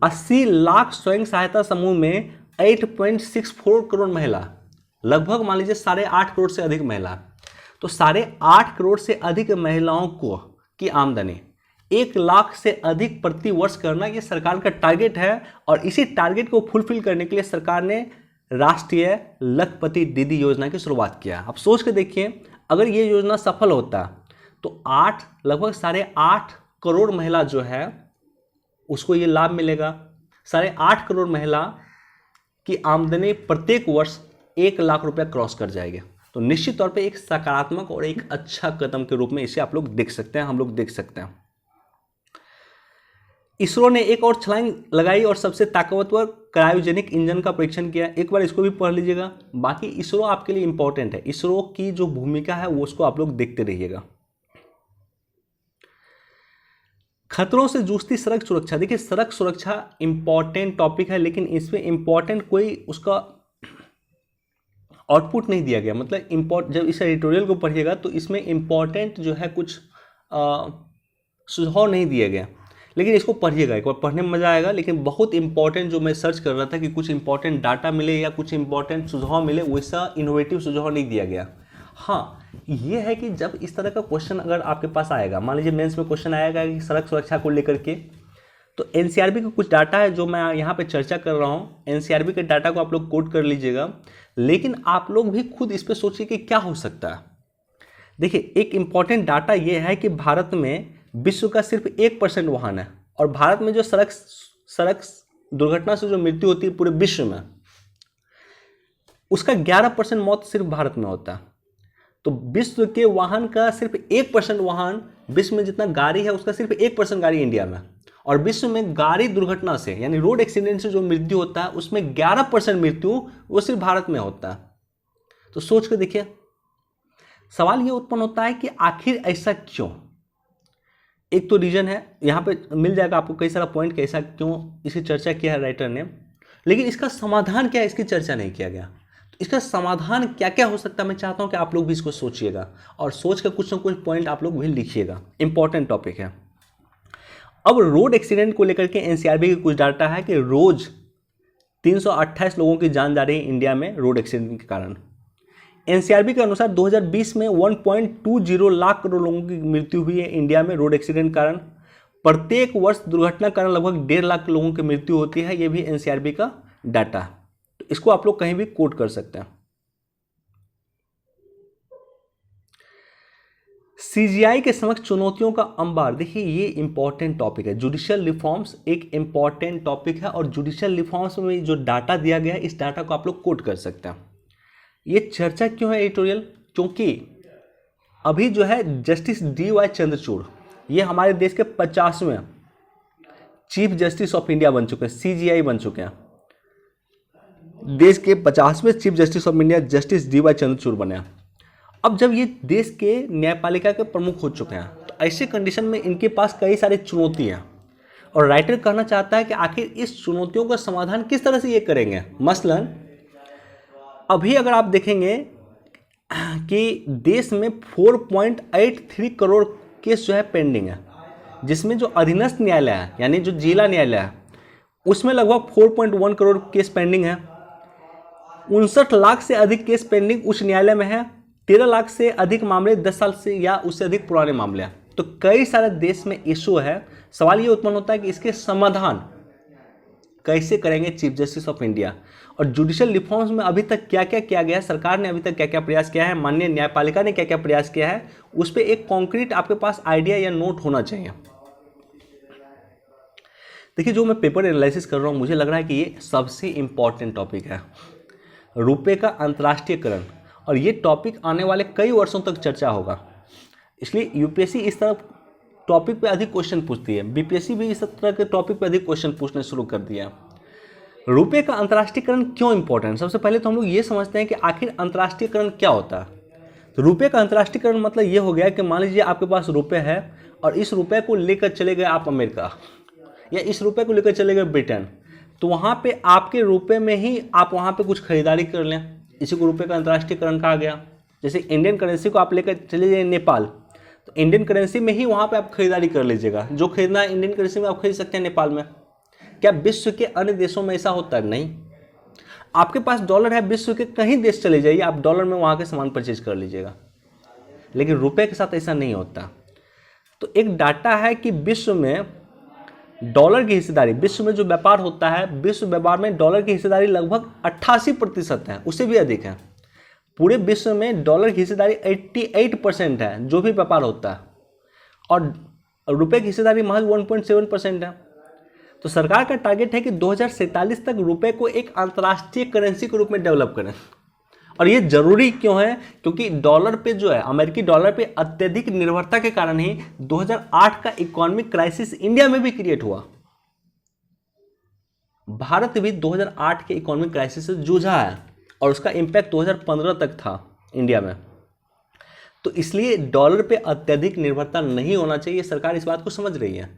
80 लाख स्वयं सहायता समूह में 8.64 करोड़ महिला, लगभग मान लीजिए 8.5 करोड़ से अधिक महिला, तो 8.5 करोड़ से अधिक महिलाओं को की आमदनी 1 लाख से अधिक प्रति वर्ष करना, ये सरकार का टारगेट है। और इसी टारगेट को फुलफिल करने के लिए सरकार ने राष्ट्रीय लखपति दीदी योजना की शुरुआत किया। आप सोच के देखिए, अगर ये योजना सफल होता तो लगभग 8.5 करोड़ महिला जो है उसको ये लाभ मिलेगा। 8.5 करोड़ महिला की आमदनी प्रत्येक वर्ष 1 लाख रुपया क्रॉस कर जाएगी। तो निश्चित तौर पे एक सकारात्मक और एक अच्छा कदम के रूप में इसे आप लोग देख सकते हैं, हम लोग देख सकते हैं। इसरो ने एक और छलांग लगाई और सबसे ताकतवर क्रायोजेनिक इंजन का परीक्षण किया। एक बार इसको भी पढ़ लीजिएगा। बाकी इसरो आपके लिए इंपॉर्टेंट है, इसरो की जो भूमिका है वो उसको आप लोग देखते रहिएगा। खतरों से जूझती सड़क सुरक्षा, देखिए सड़क सुरक्षा इंपॉर्टेंट टॉपिक है, लेकिन इसमें इंपॉर्टेंट कोई उसका आउटपुट नहीं दिया गया। मतलब जब इस एडिटोरियल को पढ़िएगा तो इसमें इंपॉर्टेंट जो है कुछ सुझाव नहीं दिया गया, लेकिन इसको पढ़िएगा, एक बार पढ़ने में मजा आएगा। लेकिन बहुत इंपॉर्टेंट जो मैं सर्च कर रहा था कि कुछ इंपॉर्टेंट डाटा मिले या कुछ इंपॉर्टेंट सुझाव मिले, वैसा इनोवेटिव सुझाव नहीं दिया गया। हाँ, ये है कि जब इस तरह का क्वेश्चन अगर आपके पास आएगा, मान लीजिए मेंस में क्वेश्चन आएगा कि सड़क सुरक्षा को लेकर के, तो एनसीआरबी का कुछ डाटा है जो मैं यहाँ पे चर्चा कर रहा हूँ। एनसीआरबी के डाटा को आप लोग कोट कर लीजिएगा, लेकिन आप लोग भी खुद इस पर सोचिए कि क्या हो सकता है। देखिए एक इंपॉर्टेंट डाटा ये है कि भारत में विश्व का सिर्फ 1% वाहन है। और भारत में जो सड़क दुर्घटना से जो मृत्यु होती है पूरे विश्व में, उसका 11% मौत सिर्फ भारत में होता है। तो विश्व के वाहन का सिर्फ 1% वाहन, विश्व में जितना गाड़ी है उसका सिर्फ 1% गाड़ी इंडिया में। और विश्व में गाड़ी दुर्घटना से यानी रोड एक्सीडेंट से जो मृत्यु होता है उसमें 11% मृत्यु वो सिर्फ भारत में होता है। तो सोच कर देखिए, सवाल ये उत्पन्न होता है कि आखिर ऐसा क्यों। एक तो रीजन है, यहाँ पे मिल जाएगा आपको कई सारा पॉइंट कि ऐसा क्यों इसकी चर्चा किया है राइटर ने, लेकिन इसका समाधान क्या है इसकी चर्चा नहीं किया गया। तो इसका समाधान क्या क्या हो सकता है, मैं चाहता हूँ कि आप लोग भी इसको सोचिएगा और सोच कर कुछ ना कुछ पॉइंट आप लोग भी लिखिएगा, इंपॉर्टेंट टॉपिक है। अब रोड एक्सीडेंट को लेकर के एनसीआरबी की कुछ डाटा है कि रोज 328 लोगों की जान जा रही है इंडिया में रोड एक्सीडेंट के कारण। एनसीआरबी के अनुसार 2020 में 1.20 लाख करोड़ लोगों की मृत्यु हुई है इंडिया में रोड एक्सीडेंट कारण। प्रत्येक वर्ष दुर्घटना कारण लगभग 1.5 लाख लोगों की मृत्यु होती है, ये भी एनसीआरबी का डाटा है। तो इसको आप लोग कहीं भी कोट कर सकते हैं। सीजीआई के समक्ष चुनौतियों का अंबार, देखिए ये इंपॉर्टेंट टॉपिक है। जुडिशियल रिफॉर्म्स एक इंपॉर्टेंट टॉपिक है और जुडिशियल रिफॉर्म्स में जो डाटा दिया गया है इस डाटा को आप लोग कोट कर सकते हैं। ये चर्चा क्यों है एडिटोरियल, क्योंकि अभी जो है जस्टिस DY चंद्रचूड़ ये हमारे देश के 50वें चीफ जस्टिस ऑफ इंडिया बन चुके हैं, CJI बन चुके हैं। देश के 50वें chief justice of India justice DY Chandrachud बने। अब जब ये देश के न्यायपालिका के प्रमुख हो चुके हैं तो ऐसे कंडीशन में इनके पास कई सारी चुनौती हैं और राइटर कहना चाहता है कि आखिर इस चुनौतियों का समाधान किस तरह से ये करेंगे। मसलन अभी अगर आप देखेंगे कि देश में 4.83 करोड़ केस जो है पेंडिंग है, जिसमें जो अधीनस्थ न्यायालय है यानी जो जिला न्यायालय है उसमें लगभग 4.1 करोड़ केस पेंडिंग है। 59 लाख से अधिक केस पेंडिंग उच्च न्यायालय में है। 13 लाख से अधिक मामले 10 साल से या उससे अधिक पुराने मामले हैं। तो कई सारे देश में इशू है। सवाल ये उत्पन्न होता है कि इसके समाधान कैसे करेंगे चीफ जस्टिस ऑफ इंडिया। और जुडिशियल रिफॉर्म्स में अभी तक क्या क्या किया गया है, सरकार ने अभी तक क्या क्या प्रयास किया है, माननीय न्यायपालिका ने क्या क्या प्रयास किया है, उस पर एक कॉन्क्रीट आपके पास आइडिया या नोट होना चाहिए। देखिए जो मैं पेपर एनालिसिस कर रहा हूँ मुझे लग रहा है कि ये सबसे इंपॉर्टेंट टॉपिक है, रुपए का अंतर्राष्ट्रीयकरण। और ये टॉपिक आने वाले कई वर्षों तक चर्चा होगा, इसलिए यूपीएससी इस तरह टॉपिक पे अधिक क्वेश्चन पूछती है, बीपीएससी भी इस तरह के टॉपिक पे अधिक क्वेश्चन पूछने शुरू कर दिया। रुपए का अंतर्राष्ट्रीयकरण क्यों इंपॉर्टेंट, सबसे पहले तो हम लोग ये समझते हैं कि आखिर अंतर्राष्ट्रीयकरण क्या होता है। तो रुपए का अंतर्राष्ट्रीयकरण मतलब ये हो गया कि मान लीजिए आपके पास रुपए है और इस रुपए को लेकर चले गए आप अमेरिका या इस रुपए को लेकर चले गए ब्रिटेन, तो वहाँ पे आपके रुपए में ही आप वहाँ पे कुछ खरीदारी कर लें, इसी को रुपए का अंतर्राष्ट्रीयकरण कहा गया। जैसे इंडियन करेंसी को आप लेकर चले जाइए नेपाल, तो इंडियन करेंसी में ही वहाँ पे आप खरीदारी कर लीजिएगा, जो खरीदना है इंडियन करेंसी में आप खरीद सकते हैं नेपाल में। क्या विश्व के अन्य देशों में ऐसा होता है? नहीं। आपके पास डॉलर है, विश्व के कहीं देश चले जाइए, आप डॉलर में वहाँ के सामान परचेज कर लीजिएगा, लेकिन रुपए के साथ ऐसा नहीं होता। तो एक डाटा है कि विश्व में डॉलर की हिस्सेदारी, विश्व में जो व्यापार होता है, विश्व व्यापार में डॉलर की हिस्सेदारी लगभग 88% है, उससे भी अधिक है। पूरे विश्व में डॉलर की हिस्सेदारी 88% है जो भी व्यापार होता है, और रुपए की हिस्सेदारी महज 1.7% है। तो सरकार का टारगेट है कि 2047 तक रुपए को एक अंतर्राष्ट्रीय करेंसी के रूप में डेवलप करें। और ये जरूरी क्यों है? क्योंकि डॉलर पे जो है, अमेरिकी डॉलर पे अत्यधिक निर्भरता के कारण ही 2008 का इकोनॉमिक क्राइसिस इंडिया में भी क्रिएट हुआ। भारत भी 2008 के इकोनॉमिक क्राइसिस से जूझा है और उसका इम्पैक्ट 2015 तक था इंडिया में। तो इसलिए डॉलर पे अत्यधिक निर्भरता नहीं होना चाहिए, सरकार इस बात को समझ रही है।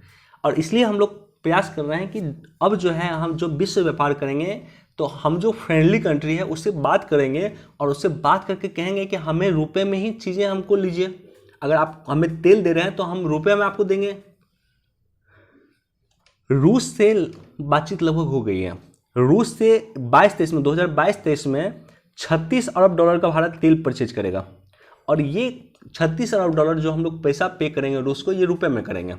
और इसलिए हम लोग प्रयास कर रहे हैं कि अब जो है हम जो विश्व व्यापार करेंगे तो हम जो फ्रेंडली कंट्री है उससे बात करेंगे और उससे बात करके कहेंगे कि हमें रुपए में ही चीज़ें हमको लीजिए। अगर आप हमें तेल दे रहे हैं तो हम रुपए में आपको देंगे। रूस से बातचीत लगभग हो गई है। रूस से 22-23 में 2022-23 में 36 अरब डॉलर का भारत तेल परचेज करेगा, और ये 36 अरब डॉलर जो हम लोग पैसा पे करेंगे रूस को, ये रुपए में करेंगे।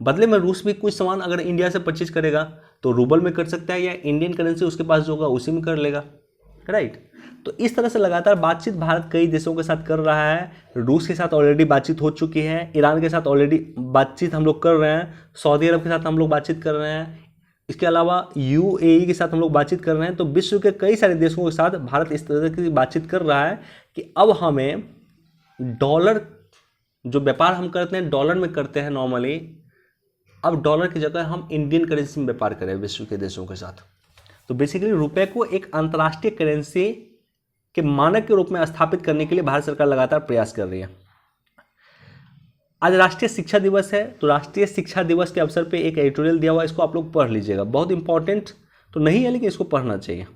बदले में रूस भी कुछ सामान अगर इंडिया से परचेज करेगा तो रूबल में कर सकता है, या इंडियन करेंसी उसके पास जो होगा उसी में कर लेगा, राइट। तो इस तरह से लगातार बातचीत भारत कई देशों के साथ कर रहा है। रूस के साथ ऑलरेडी बातचीत हो चुकी है, ईरान के साथ ऑलरेडी बातचीत हम लोग कर रहे हैं, सऊदी अरब के साथ हम लोग बातचीत कर रहे हैं, इसके अलावा यूएई के साथ हम लोग बातचीत कर रहे हैं। तो विश्व के कई सारे देशों के साथ भारत इस तरह की बातचीत कर रहा है कि अब हमें डॉलर, जो व्यापार हम करते हैं डॉलर में करते हैं नॉर्मली, अब डॉलर की जगह हम इंडियन करेंसी में व्यापार करें विश्व के देशों के साथ। तो बेसिकली रुपए को एक अंतर्राष्ट्रीय करेंसी के मानक के रूप में स्थापित करने के लिए भारत सरकार लगातार प्रयास कर रही है। आज राष्ट्रीय शिक्षा दिवस है, तो राष्ट्रीय शिक्षा दिवस के अवसर पे एक एडिटोरियल दिया हुआ है, इसको आप लोग पढ़ लीजिएगा। बहुत इंपॉर्टेंट तो नहीं है लेकिन इसको पढ़ना चाहिए।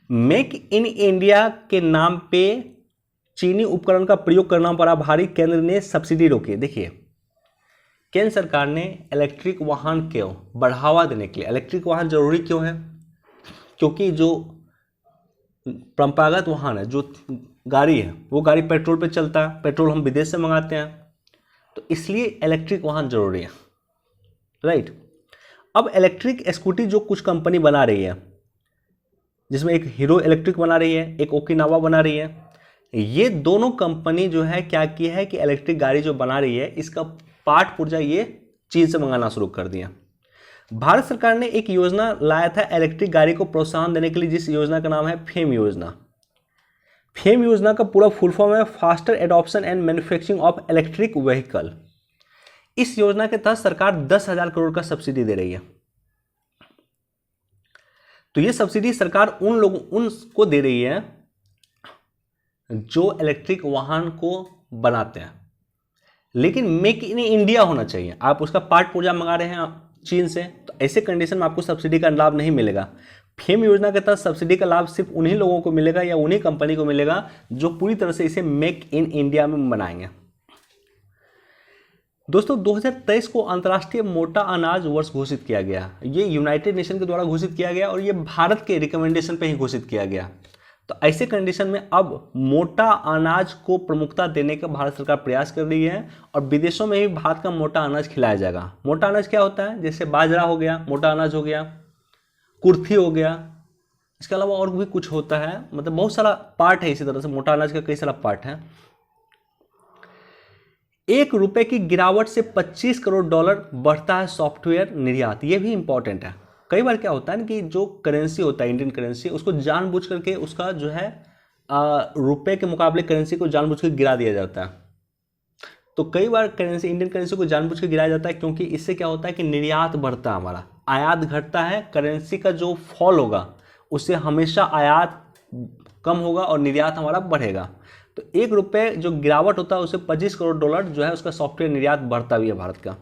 मेक इन इंडिया के नाम पे चीनी उपकरण का प्रयोग करना पड़ा भारी, केंद्र ने सब्सिडी रोकी। देखिए, केंद्र सरकार ने इलेक्ट्रिक वाहन को बढ़ावा देने के लिए, इलेक्ट्रिक वाहन जरूरी क्यों है? क्योंकि जो परंपरागत वाहन है, जो गाड़ी है, वो गाड़ी पेट्रोल पे चलता है, पेट्रोल हम विदेश से मंगाते हैं, तो इसलिए इलेक्ट्रिक वाहन जरूरी है, राइट। अब इलेक्ट्रिक स्कूटी जो कुछ कंपनी बना रही है, जिसमें एक हीरो इलेक्ट्रिक बना रही है, एक ओकिनावा बना रही है, ये दोनों कंपनी जो है क्या किया है कि इलेक्ट्रिक गाड़ी जो बना रही है इसका पार्ट पुर्जा ये चीन से मंगाना शुरू कर दिया। भारत सरकार ने एक योजना लाया था इलेक्ट्रिक गाड़ी को प्रोत्साहन देने के लिए, जिस योजना का नाम है फेम योजना। फेम योजना का पूरा फुल फॉर्म है faster adoption and manufacturing of electric vehicle. इस योजना के तहत सरकार 10,000 करोड़ का सब्सिडी दे रही है। तो ये सब्सिडी सरकार उनको दे रही है जो इलेक्ट्रिक वाहन को बनाते हैं, लेकिन मेक इन इंडिया होना चाहिए। आप उसका पार्ट पुर्जा मंगा रहे हैं चीन से, तो ऐसे कंडीशन में आपको सब्सिडी का लाभ नहीं मिलेगा। फेम योजना के तहत सब्सिडी का लाभ सिर्फ उन्हीं लोगों को मिलेगा या उन्हीं कंपनी को मिलेगा जो पूरी तरह से इसे मेक इन इंडिया में बनाएंगे। दोस्तों, 2023 को अंतर्राष्ट्रीय मोटा अनाज वर्ष घोषित किया गया। ये यूनाइटेड नेशन के द्वारा घोषित किया गया और ये भारत के रिकमेंडेशन पे ही घोषित किया गया। तो ऐसे कंडीशन में अब मोटा अनाज को प्रमुखता देने का भारत सरकार प्रयास कर रही है और विदेशों में भी भारत का मोटा अनाज खिलाया जाएगा। मोटा अनाज क्या होता है? जैसे बाजरा हो गया, मोटा अनाज हो गया, कुर्थी हो गया, इसके अलावा और भी कुछ होता है, मतलब बहुत सारा पार्ट है। इसी तरह से मोटा अनाज का कई सारा पार्ट है। ₹1 की गिरावट से $25 करोड़ बढ़ता है सॉफ्टवेयर निर्यात। ये भी इंपॉर्टेंट है। कई बार क्या होता है ना कि जो करेंसी होता है इंडियन करेंसी, उसको जानबूझ करके उसका जो है रुपए के मुकाबले करेंसी को जानबूझ कर गिरा दिया जाता है। तो कई बार करेंसी, इंडियन करेंसी को जानबूझ कर गिराया जाता है क्योंकि इससे क्या होता है कि निर्यात बढ़ता है, हमारा आयात घटता है। करेंसी का जो फॉल होगा उससे हमेशा आयात कम होगा और निर्यात हमारा बढ़ेगा। तो ₹1 जो गिरावट होता है उससे $25 करोड़ जो है उसका सॉफ्टवेयर निर्यात बढ़ता भी है भारत का।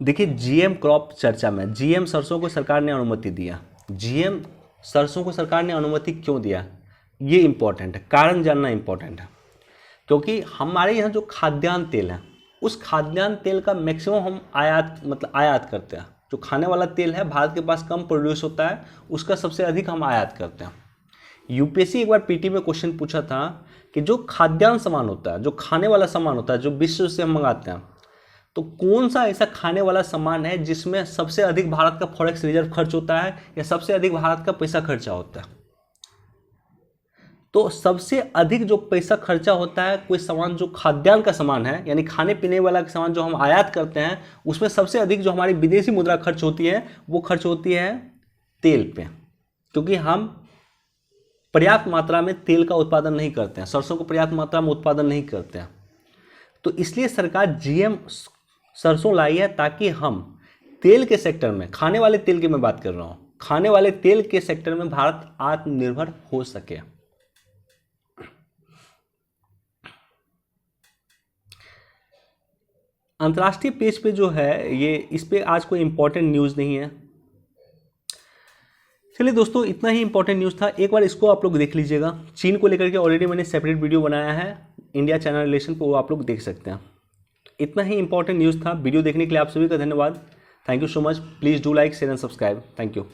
देखिए, जीएम क्रॉप चर्चा में जीएम सरसों को सरकार ने अनुमति दिया। जीएम सरसों को सरकार ने अनुमति क्यों दिया, ये इंपॉर्टेंट है, कारण जानना इंपॉर्टेंट है। क्योंकि हमारे यहाँ जो खाद्यान्न तेल है, उस खाद्यान्न तेल का मैक्सिमम हम आयात करते हैं। जो खाने वाला तेल है भारत के पास कम प्रोड्यूस होता है, उसका सबसे अधिक हम आयात करते हैं। यूपीएससी एक बार पीटी में क्वेश्चन पूछा था कि जो खाद्यान्न सामान होता है, जो खाने वाला सामान होता है, जो विश्व से हम मंगाते हैं, तो कौन सा ऐसा खाने वाला सामान है जिसमें सबसे अधिक भारत का फॉरेक्स रिजर्व खर्च होता है या सबसे अधिक भारत का पैसा खर्चा होता है? तो सबसे अधिक जो पैसा खर्चा होता है कोई सामान जो खाद्यान्न का सामान है, यानी खाने पीने वाला सामान जो हम आयात करते हैं, उसमें सबसे अधिक जो हमारी विदेशी मुद्रा खर्च होती है वो खर्च होती है तेल पे। क्योंकि हम पर्याप्त मात्रा में तेल का उत्पादन नहीं करते हैं, सरसों को पर्याप्त मात्रा में उत्पादन नहीं करते हैं। तो इसलिए सरकार जीएम सरसों लाई है ताकि हम तेल के सेक्टर में, खाने वाले तेल की मैं बात कर रहा हूं, खाने वाले तेल के सेक्टर में भारत आत्मनिर्भर हो सके। अंतर्राष्ट्रीय पेज पे जो है ये, इस पे आज कोई इंपॉर्टेंट न्यूज़ नहीं है। चलिए दोस्तों, इतना ही इंपॉर्टेंट न्यूज़ था, एक बार इसको आप लोग देख लीजिएगा। चीन को लेकर के ऑलरेडी मैंने सेपरेट वीडियो बनाया है इंडिया चाइना रिलेशन पे, वो आप लोग देख सकते हैं। इतना ही इंपॉर्टेंट न्यूज़ था। वीडियो देखने के लिए आप सभी का धन्यवाद। Thank you so much. Please do like, share and subscribe. Thank you.